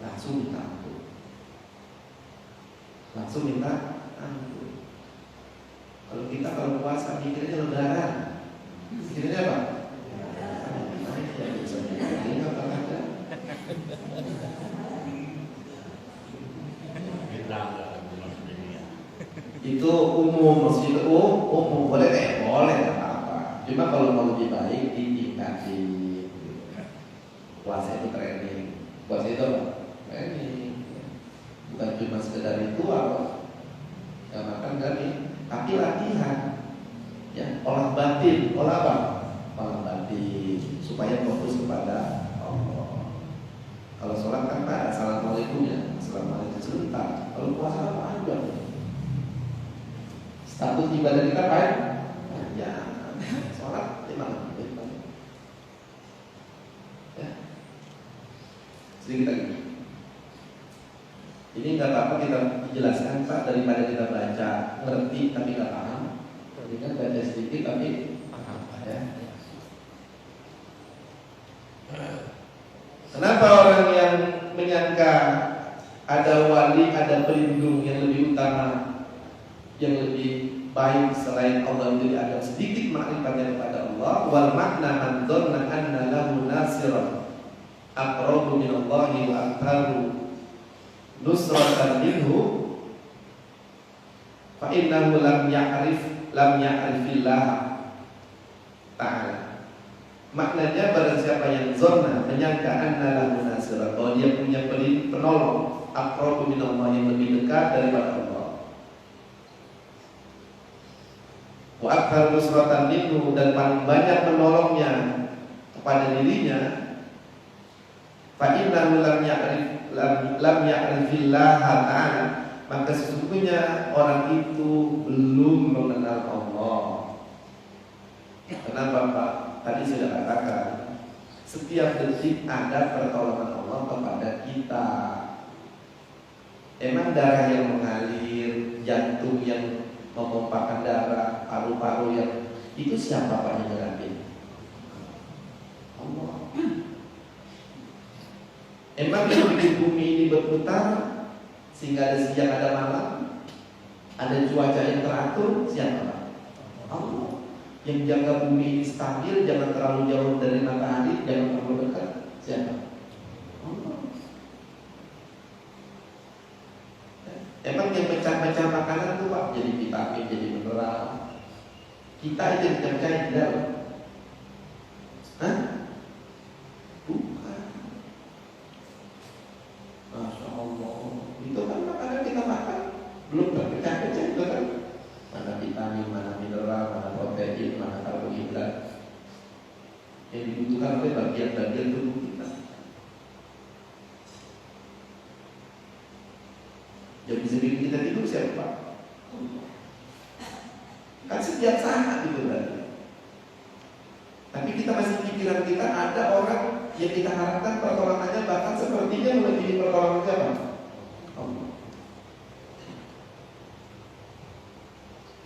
B: Langsung minta ampun. Kalau kita kalau puasa pikirnya lebaran, pikirnya apa? Itu umum, maksudnya umum boleh nggak apa-apa. Cuma kalau mau lebih baik ditingkatin. Puasa itu training, puasa itu apa? Training. Bukan cuma sekedar ritual, nggak makan dari, tapi latihan. Ya, olah batin, olah apa? Olah batin supaya fokus kepada Allah. Kalau sholat kan Pak, assalamualaikum ya, assalamualaikum sebentar. Kalau puasa apa aja? Status ibadah kita apa ya? Sholat 5 menit. Ya. Sedikit lagi. Ini nggak apa-apa kita jelaskan Pak, daripada kita baca ngerti tapi nggak paham. Jadi kan baca sedikit tapi paham ya. Kenapa orang yang menyangka ada wali, ada pelindung yang lebih utama, yang lebih baik selain Allah itu dianggap sedikit makrifatnya kepada Allah? Wal makna man dzanna anna lahu nasiran aqrabu min Allah wa aktharu nusratan minhu fa innahu lam ya'rifillah ta'ala. Maknanya barang siapa yang zona menyangka anna lahu nasiran, bahwa dia punya penolong aqrabu min Allah, yang lebih dekat daripada Allah, wa akthar nusratan minhu, dan paling banyak menolongnya kepada dirinya, fa innahu lam ya'rifillah ta'ala, maka sesungguhnya orang itu belum mengenal Allah. Kenapa Pak? Tadi sudah katakan, setiap detik ada pertolongan Allah kepada kita. Emang darah yang mengalir, jantung yang memompahkan darah, paru-paru yang itu siapa Pak yang gerakin? Allah. Emang yang bikin bumi ini berputar sehingga ada siang ada malam, ada cuaca yang teratur, siapa Pak? Allah. Yang jaga bumi ini stabil, jangan terlalu jauh dari matahari, jangan terlalu dekat, siapa? Allah. Emang yang pecah-pecah makanan itu Pak, jadi vitamin, jadi mineral, kita itu yang pecah di dalam. Hah? Bukan. Masya Allah. Itu kan makanan kita makan belum terpecah-pecah itu kan. Mana vitamin, mana mineral, mana protein, mana karbohidrat yang dibutuhkan oleh bagian-bagian tubuh kita. Yang bisa bikin kita tidur siapa? Kan setiap saat itu berarti. Tapi kita masih pikiran kita ada orang yang kita harapkan pertolongannya bahkan sepertinya melebihi pertolongan siapa? Allah.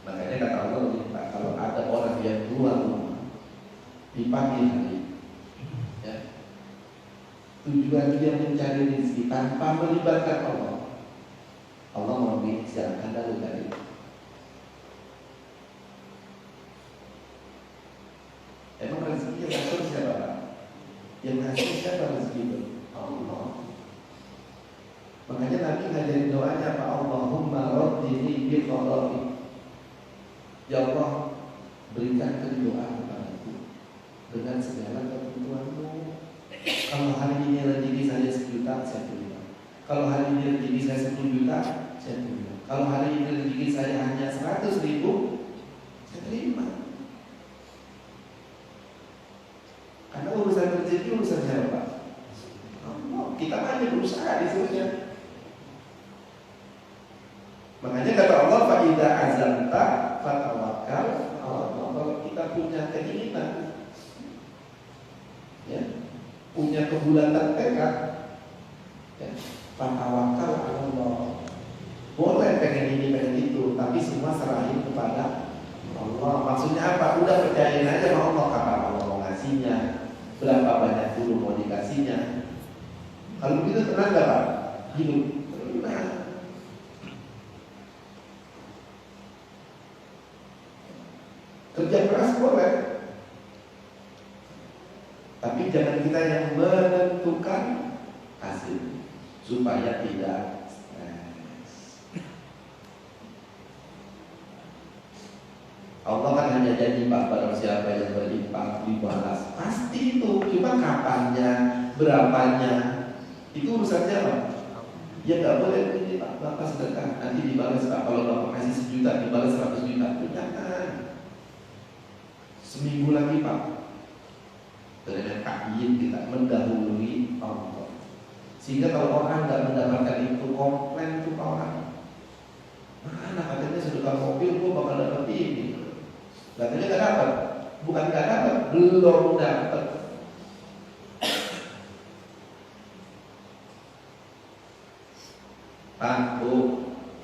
B: Makanya kata Allah minta kalau ada orang yang keluar rumah di pagi hari, ya, tujuan dia mencari rezeki tanpa melibatkan Allah, Allah mau silakan lalu dari. Emang rezeki yang ngatur siapa Pak? Yang ngasih siapa rezeki itu? Allah. Makanya Nabi ngajarin doanya Pak, Allahumma raddini bi qada'i. Ya Allah, berikan keridhaan kepadaku dengan segala kebutuhanmu. Kalau hari ini rezeki saya 1 juta, saya terima. Kalau hari ini rezeki saya 10 juta, saya terima. Kalau hari ini rezeki saya hanya 100 ribu, saya terima. Karena urusan rezeki urusan siapa Pak? Allah. Kita hanya berusaha disuruhnya. Makanya kata Allah, fa idza azamta fatawakkal Allah. Kalau kita punya keinginan, ya, punya kebulatan tekad, ya, fatawakkal Allah. Boleh pengen ini pengen itu, tapi semua serahin kepada Allah. Maksudnya apa? Udah percayain aja sama Allah, kapan Allah mau ngasihnya, berapa banyak dulu mau dikasihnya. Kalau begitu tenang gak Pak? Hidup tenang. Kerja keras boleh, tapi jangan kita yang menentukan hasil supaya tidak stres. Allah kan hanya janji Pak, barang siapa yang berinfak dibalas, pasti itu. Cuma kapannya, berapanya, itu urusannya Pak. Ya nggak boleh ini Pak, Bapak sedekah nanti dibalas Pak. Kalau Bapak kasih 1 juta dibalas 100 juta, jangan. Seminggu lagi Pak, dengan takyin kita mendahului Allah. Sehingga kalau orang nggak mendapatkan itu, komplain tuh orang. Mana katanya sedekah mobil, gua bakal dapat ini. Katanya nggak dapat, bukan nggak dapat, belum dapat. Pak, Bu,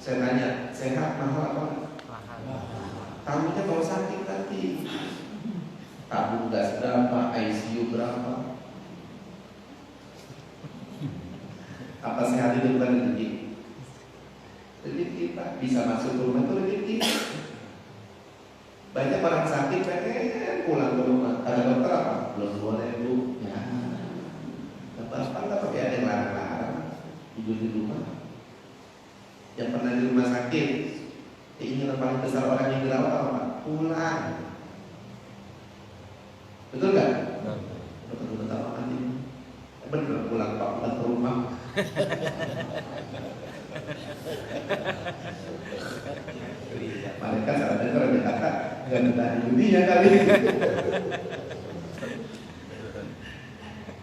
B: saya tanya, sehat mahal apa? Tamunya kalau sakit nanti tabung gas berapa, ICU berapa, Apa sehat itu bukan rezeki? Rezeki Pak, bisa masuk ke rumah itu rezeki. Banyak orang sakit pengen pulang ke rumah. Ada dokter apa? Belum boleh Bu. Ya. Apa nggak pakai ada yang larang-larang tidur di rumah. Yang pernah di rumah sakit, keinginan paling besar orang yang dirawat apa? Pulang. Betul nggak? Betul apa nanti? Bener pulang Pak, pulang ke rumah. Mereka salah dengar dia kata nggak betah di dunia kali.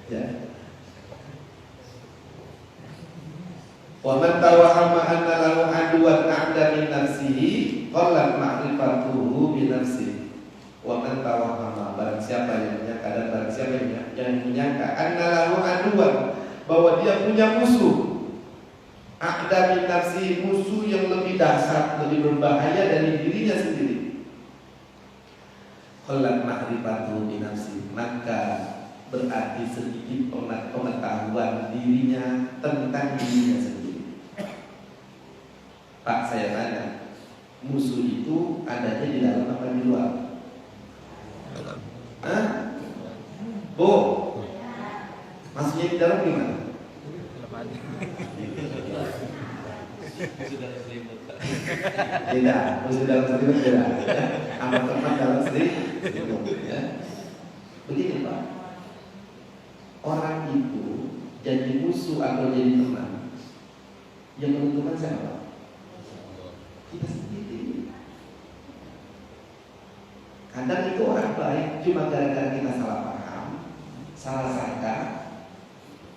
B: Ya. Wa man tawahama anna lahu aduwan a'da min nafsihi qallat ma'rifatuhu bi nafsihi. Wa man tawahama, barang siapa yang menyangka dan barang siapa yang menyangka anna lahu aduwan, bahwa dia punya musuh, a'da min nafsihi, musuh yang lebih dahsyat, lebih berbahaya dari dirinya sendiri. Qallat ma'rifatuhu bi nafsihi, maka berarti sedikit pengetahuan dirinya tentang dirinya sendiri. Pak, saya tanya, musuh itu adanya di dalam apa di luar? Hah? Bu, maksudnya di dalam gimana? Tidak, musuh dalam selimut beda. Amat teman dalam selimut. Ya. Begini Pak, orang itu jadi musuh atau jadi teman, yang menentukan siapa? Kita sendiri. Kadang itu orang baik cuma gara-gara kita salah paham, salah sangka,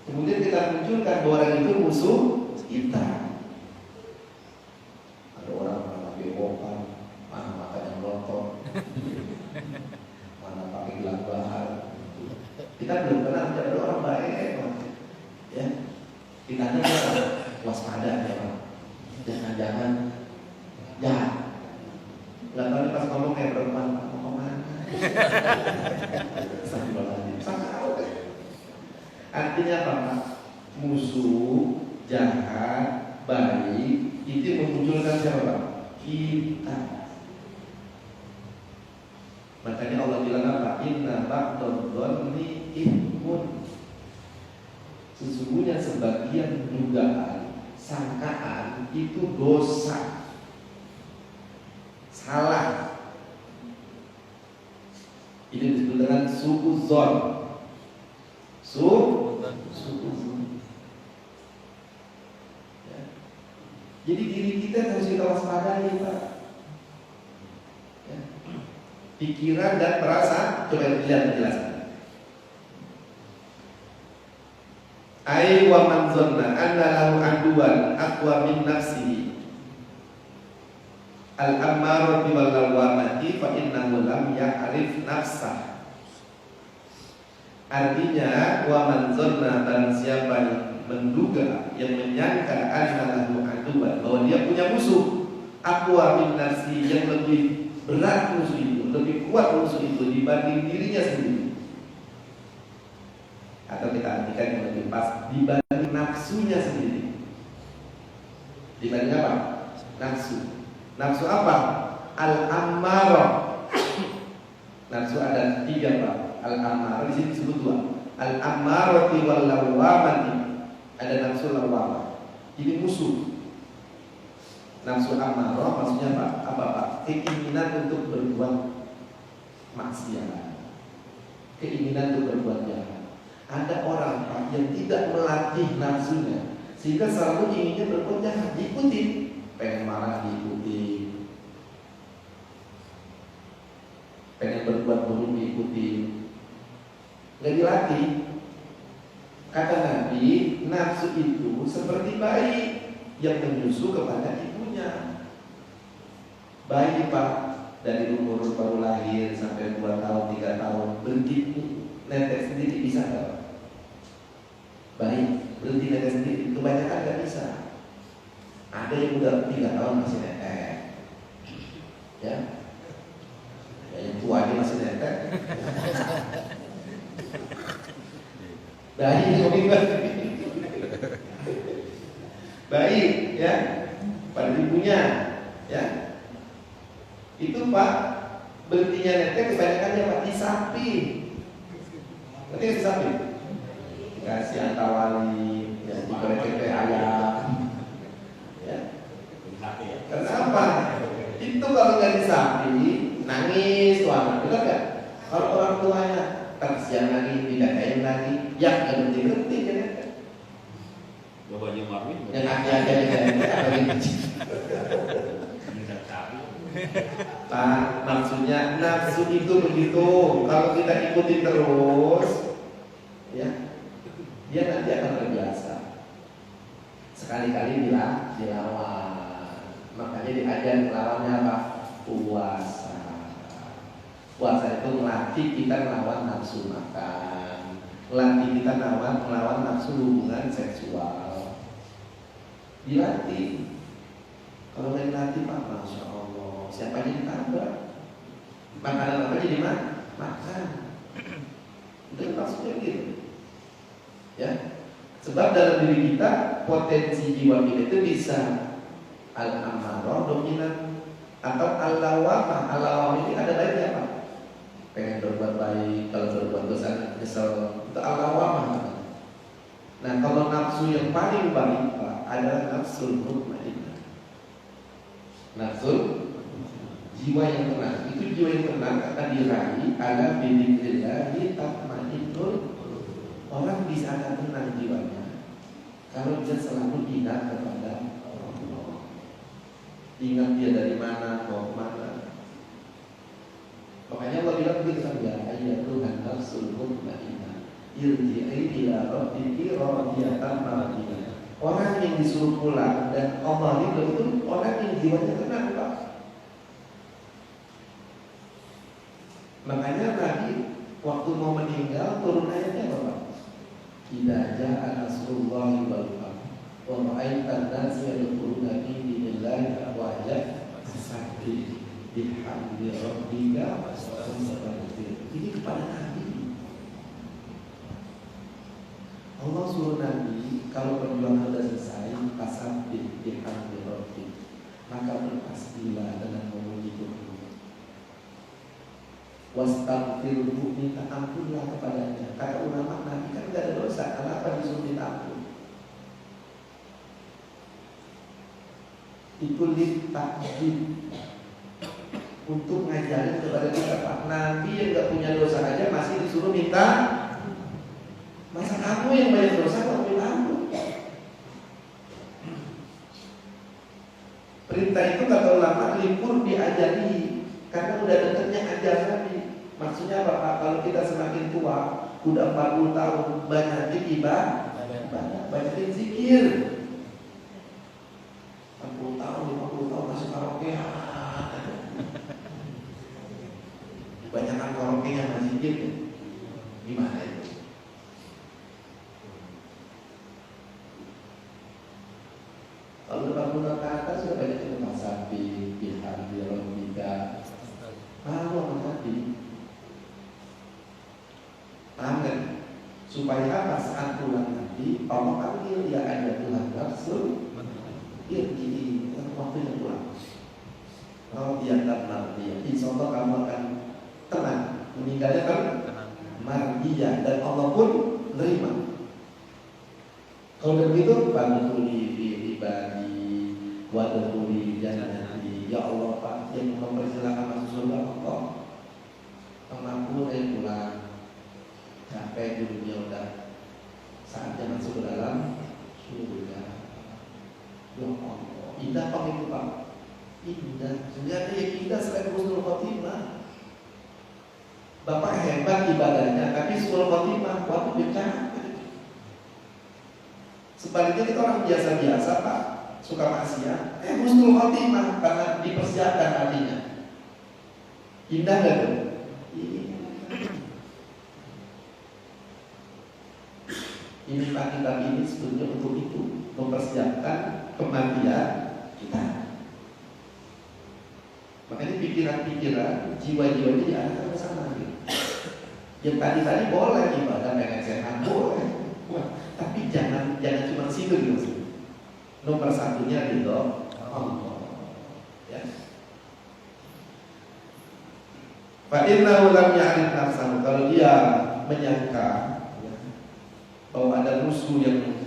B: kemudian kita munculkan bahwa orang itu musuh kita. Ada orang pakai wopan, mana makan yang lontong, mana pakai gelang bahar. Kita belum pernah ada orang baik, ya. Kita hanya waspada ya Pak. Jangan-jangan ya, nggak tahu pas ngomong kayak perempuan, ngomong mana? Artinya apa Pak? Musuh, jahat, baik, itu memunculkan siapa Pak? Kita. Makanya Allah bilang apa? Inna ba'dadh-dhanni ithmun. Sesungguhnya sebagian dugaan, sangkaan itu dosa, salah. Ini disebut dengan su'udzon. Su'udzon. Ya. Jadi diri kita harus kita waspadai Pak. Ya. Pikiran dan perasaan, coba lihat penjelasan. Ai wa man zanna anna lahu aduwan aqwa min nafsihi al-ammarati wal lawamati fa innahu lam ya'rif nafsah. Artinya wa man zanna, dan siapa yang menduga, yang menyangka anna lahu aduwan, bahwa dia punya musuh, aqwa min nafsihi, yang lebih berat musuh itu, lebih kuat musuh itu dibanding dirinya sendiri. Atau kita artikan yang lebih pas, dibanding nafsunya sendiri. Dibanding apa? Nafsu. Nafsu apa? Al-ammarah. Nafsu ada 3 Pak. Al-ammarah di sini disebut 2. Al-ammarati wal lawamati. Ada nafsu lawamah. Ini musuh. Nafsu ammarah maksudnya apa? Apa Pak? Keinginan untuk berbuat maksiat. Keinginan untuk berbuat jahat. Ada orang Pak yang tidak melatih nafsunya, sehingga selalu inginnya berbuat jahat, diikuti. Pengen marah diikuti, pengen berbuat buruk diikuti, nggak dilatih. Kata Nabi, nafsu itu seperti bayi yang menyusu kepada ibunya. Bayi Pak, dari umur baru lahir sampai 2 tahun, 3 tahun, berhenti netes sendiri bisa nggak? Baik, berhenti netes sendiri, kebanyakan nggak bisa. Ada yang udah 3 tahun masih netes, ya. Yang tua aja masih netes. Bayi yang ya, pada ibunya, ya. Itu Pak, berhentinya netnya kebanyakan dia mati sapi. Ngerti nggak sapi? Kasih antawali, ya, digoreng kayak ayam, ya. Kenapa? Itu kalau nggak sapi, nangis tuh anak, benar nggak? Kalau orang tuanya tersian lagi, didakain lagi, yang nggak berhenti kan?
D: Bapaknya Marvin.
B: Yang aja Pak, maksudnya nafsu itu begitu. Kalau kita ikutin terus, ya, dia nanti akan terbiasa. Sekali-kali dilawan. Makanya diajar melawannya apa? Puasa. Puasa itu melatih kita melawan nafsu makan, melatih kita melawan nafsu hubungan seksual. Dilatih. Kalau nggak dilatih Pak, masya Allah, siapa jadi tabrak? Makanan apa jadi makan? Itu maksudnya gitu. Ya, sebab dalam diri kita potensi jiwa kita itu bisa al-amarah dominan atau al-lawamah. Al-lawamah ini ada baiknya Pak. Pengen berbuat baik, kalau berbuat dosa nyesel, itu al-lawamah. Nah, kalau nafsu yang paling baik Pak adalah nafsu mutmainnah. Nafsu jiwa yang tenang. Itu jiwa yang tenang akan diraih ala bidzikrillah tatmainnul. Orang bisa akan tenang jiwanya kalau dia selalu ingat kepada Allah. Ingat dia dari mana, mau kemana. Makanya Allah bilang begitu kan, ya ayyatuhan nafsul mutmainnah irji'i ila rabbiki radiyatan mardiyah. Orang yang disuruh pulang dan Allah itu orang yang jiwanya tenang Pak. Makanya Nabi waktu mau meninggal turun ayatnya Bapak. Idza jaa nasrullahi wal fath wa ra'aitan nasa yadkhuluna fi dinillahi afwaja fasabbih bihamdi rabbika wastaghfir. Ini kepada Nabi. Allah suruh Nabi kalau perjuangan sudah selesai, fasabbih bihamdi rabbika, maka bertasbihlah dengan memuji Tuhan. Wastaghfirhu, minta ampunlah kepadanya. Kata ulama, Nabi kan tidak ada dosa, kenapa disuruh minta ampun? Itu litakjib, untuk ngajarin kepada kita Pak. Nabi yang gak punya dosa aja masih disuruh minta. Masa kamu yang banyak dosa kok minta ampun? Perintah itu kata ulama libur diajari, karena udah dekatnya ajar Nabi. Maksudnya apa Pak? Kalau kita semakin tua, udah 40 tahun, banyakin ibadah, banyakin zikir. 40 tahun, 50 tahun masih karaoke. Banyakan karaoke yang masih zikir. Gimana itu? Kalau 40 tahun ke atas sudah banyak itu masabi, bihamdi rabbika. Malu sama Nabi. Amin. Supaya apa? Saat pulang nanti Allah panggil, ya ada Tuhan Rasul. Ini waktunya pulang. Kalau dia tak mardiya, insya Allah kamu akan tenang. Meninggalnya kan mardiya, dan Allah pun nerima. Kalau begitu, bantu di ibadi, wadahuli jannati. Ya Allah Pak, yang mempersilahkan masuk surga Allah. Mampu saya pulang. Capek di dunia udah saatnya masuk ke dalam surga. Ya Allah, indah Pak itu Pak. Indah, sehingga ada yang indah selain husnul khotimah. Bapak hebat ibadahnya, tapi husnul khotimah waktu bicara. Sebaliknya kita orang biasa-biasa Pak, suka maksiat, husnul khotimah karena dipersiapkan hatinya. Indah gak tuh? Ini kitab ini sebetulnya untuk itu, mempersiapkan kematian kita. Makanya pikiran-pikiran, jiwa-jiwa ini diarahkan ke sana. Yang tadi boleh ibadah pengen sehat boleh, tapi jangan cuma situ gitu. Nomor satunya ridho Allah. Ya. Fa innahu lam ya'rif nafsahu, kalau dia menyangka ya, bahwa ada musuh yang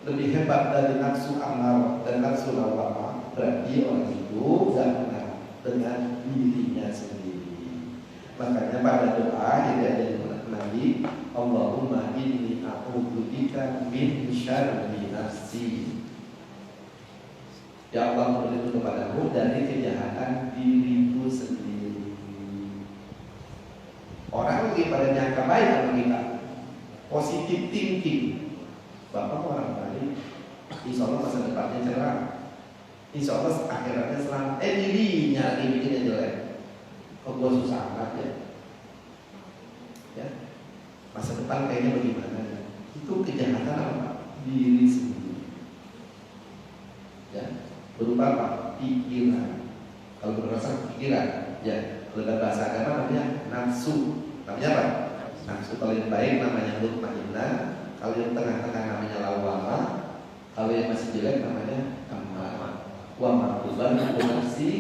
B: lebih hebat dari nafsu amal dan nafsu lawamah, berarti orang itu tidak kenal dengan dirinya sendiri. Makanya pada doa yang ada di Nabi, Allahumma inni a'udzubika min syarri nafsi. Ya Allah, berlindung kepadamu dari kejahatan diriku sendiri. Orang lagi pada nyangka baik sama kita, positive thinking. Bapak orang baik, insya Allah masa depannya cerah, insya Allah akhiratnya selamat. Dirinya lagi bikinnya jelek. Kok gua susah amat ya? Ya, masa depan kayaknya bagaimana ya? Itu kejahatan apa? Diri sendiri. Ya, berupa apa? Pikiran. Kalau berdasar pikiran, ya. Kalau dalam bahasa agama namanya nafsu. Namanya apa? Nafsu. Kalau yang baik namanya mutmainnah. Kalau yang tengah-tengah namanya lawamah. Kalau yang masih jelek namanya amarah. Wa ma tubarri'u nafsi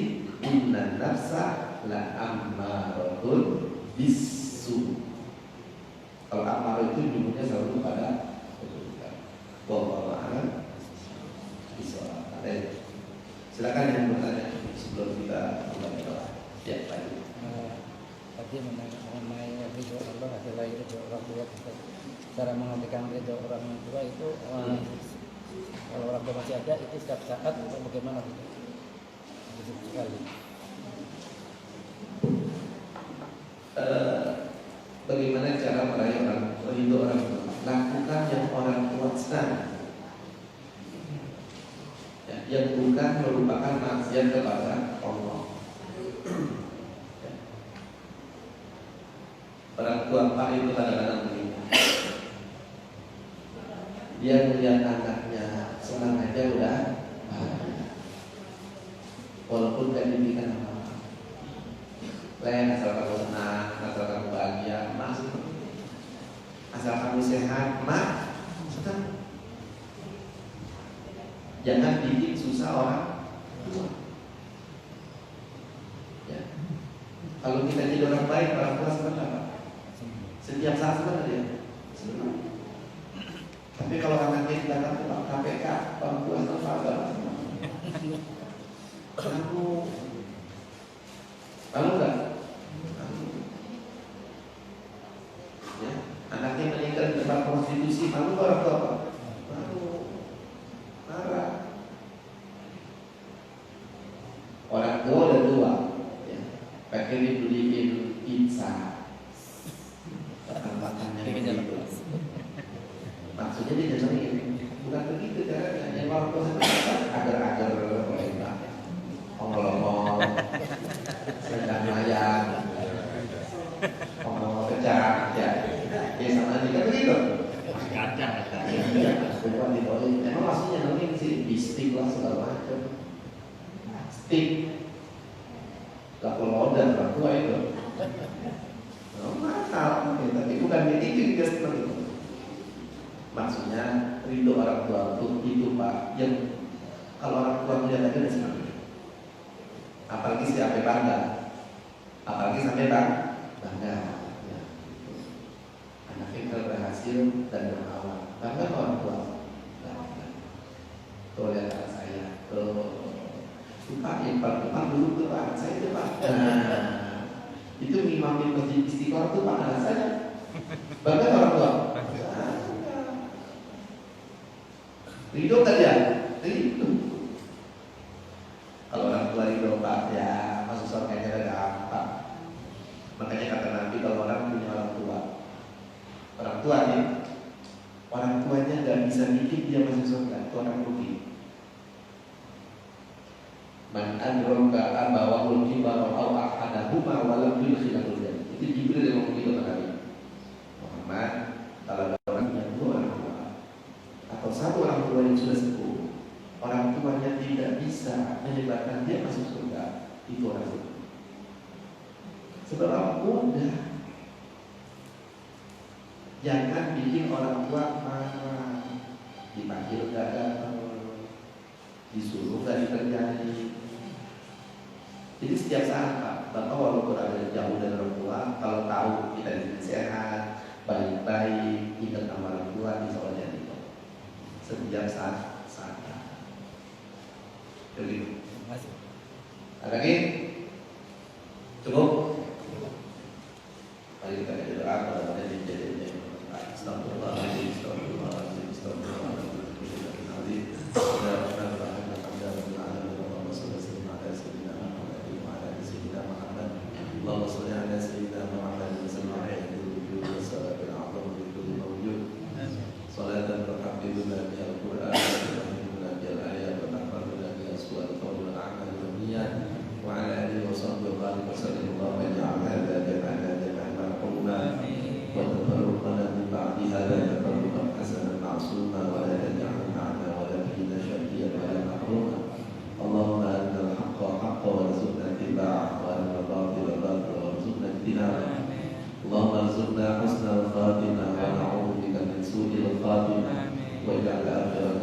B: innan nafsa la ammaratun bisu. Kalau amarah itu jumlahnya selalu kepada keburukan. Wallahu a'lam bishawab. Silakan yang bertanya sebelum kita mulai doa. Ya, Pak.
C: Tadi mengenai ridho Allah adalah ridho orang tua. Cara mengartikan ridho orang tua itu kalau orang tua masih ada itu setiap saat atau bagaimana? Begitu sekali.
B: Bagaimana cara meraih ridho orang tua? Lakukan yang orang tua senang. Ya, yang bukan merupakan maksiat kepada Allah. Ya. Orang tua Pak itu kadang-kadang begini. Dia melihat anaknya senang aja udah bahagia. Walaupun gak diberikan apa-apa. Lain asal kamu senang, asal kamu bahagia, maksud asal kamu sehat, mak senang. Jangan bikin susah orang tua. Ya. Kalau kita jadi orang baik, orang tua senang apa? Setiap saat senang dia. Senang. Tapi kalau anaknya kita datang ke KPK, orang tua senang. Kamu kalau enggak, ya, anaknya meninggal di tempat prostitusi, malu orang tua apa? Malu, marah. Orang tua udah tua, ya, pakai dibeliin pizza, makannya begitu. Maksudnya dia jangan bukan begitu caranya. Yang orang tua agar-agar pemerintah, ongol-ongol, sedang layan, ongol pecah, ya, sama juga begitu.
D: Kacang.
B: Iya, bukan ditolong. Emang maksudnya nanti sih bistik lah segala macam. Stick, kapal dan orang tua itu. Mahal, tapi bukan itu juga seperti itu. Maksudnya ridho orang tua itu Pak, yang kalau orang tua melihat aja udah senang. Apalagi sampai bangga, apalagi sampai bangga. Ya. Anaknya berhasil dan beramal, bangga orang tua. Tuh lihat anak saya, Pak yang paling depan dulu tuh anak saya itu Pak. Nah, itu ngimamin masjid Istiqomah tuh Pak anak saya. Bangga orang tua. Ridho kan ya? Ridho. Kalau orang tua ridho Pak, ya masuk surganya ada gampang. Makanya kata Nabi kalau orang punya orang tua nih, orang tuanya nggak bisa bikin dia masuk surga, itu orang rugi. Man adroka abawahul kibar aw ahadahuma wa lam yudkhilul jannah. Itu Jibril yang ngomong gitu Nabi. Muhammad, kalau ada orang yang dua orang tua atau satu orang tua yang sudah sepuh, orang tuanya tidak bisa menyebabkan dia masuk surga, itu orang tua. Sebab mudah. Jangan bikin orang tua marah, dipanggil gak datang, disuruh nggak dikerjain. Jadi setiap saat Pak, Bapak walaupun ada jauh dari orang tua, kalau tahu kita di sini sehat, baik-baik, ingat nama orang tua, insya Allah jadi kok. Setiap saat. Jadi,
C: Masih.
B: ada lagi? Cukup? Mari kita baca doa pada pada dijadinya. Astagfirullahaladzim, astagfirullahaladzim, astagfirullahaladzim. اللهم صل على سيدنا محمد وسلم عليه الوجود والصلاة الأعظم لكل موجود صلاة تحفظنا بها القرآن وتفهمنا بها الآيات وتحفظنا بها سوء القول والأعمال والنيات وعلى آله وصحبه وبارك وسلم اللهم اجعل هذا جمعنا مرحوما وتفرقنا من بعد هذا تفرقا حسنا معصوما ولا تجعل معنا ولا فينا شقيا ولا محروما اللهم أرنا الحق حقا وارزقنا اتباعه وأرنا الباطل باطلا وارزقنا اجتنابه اللهم ارزقنا حسن الخاتمة ونعوذ بك من سوء الخاتمة واجعل آخرة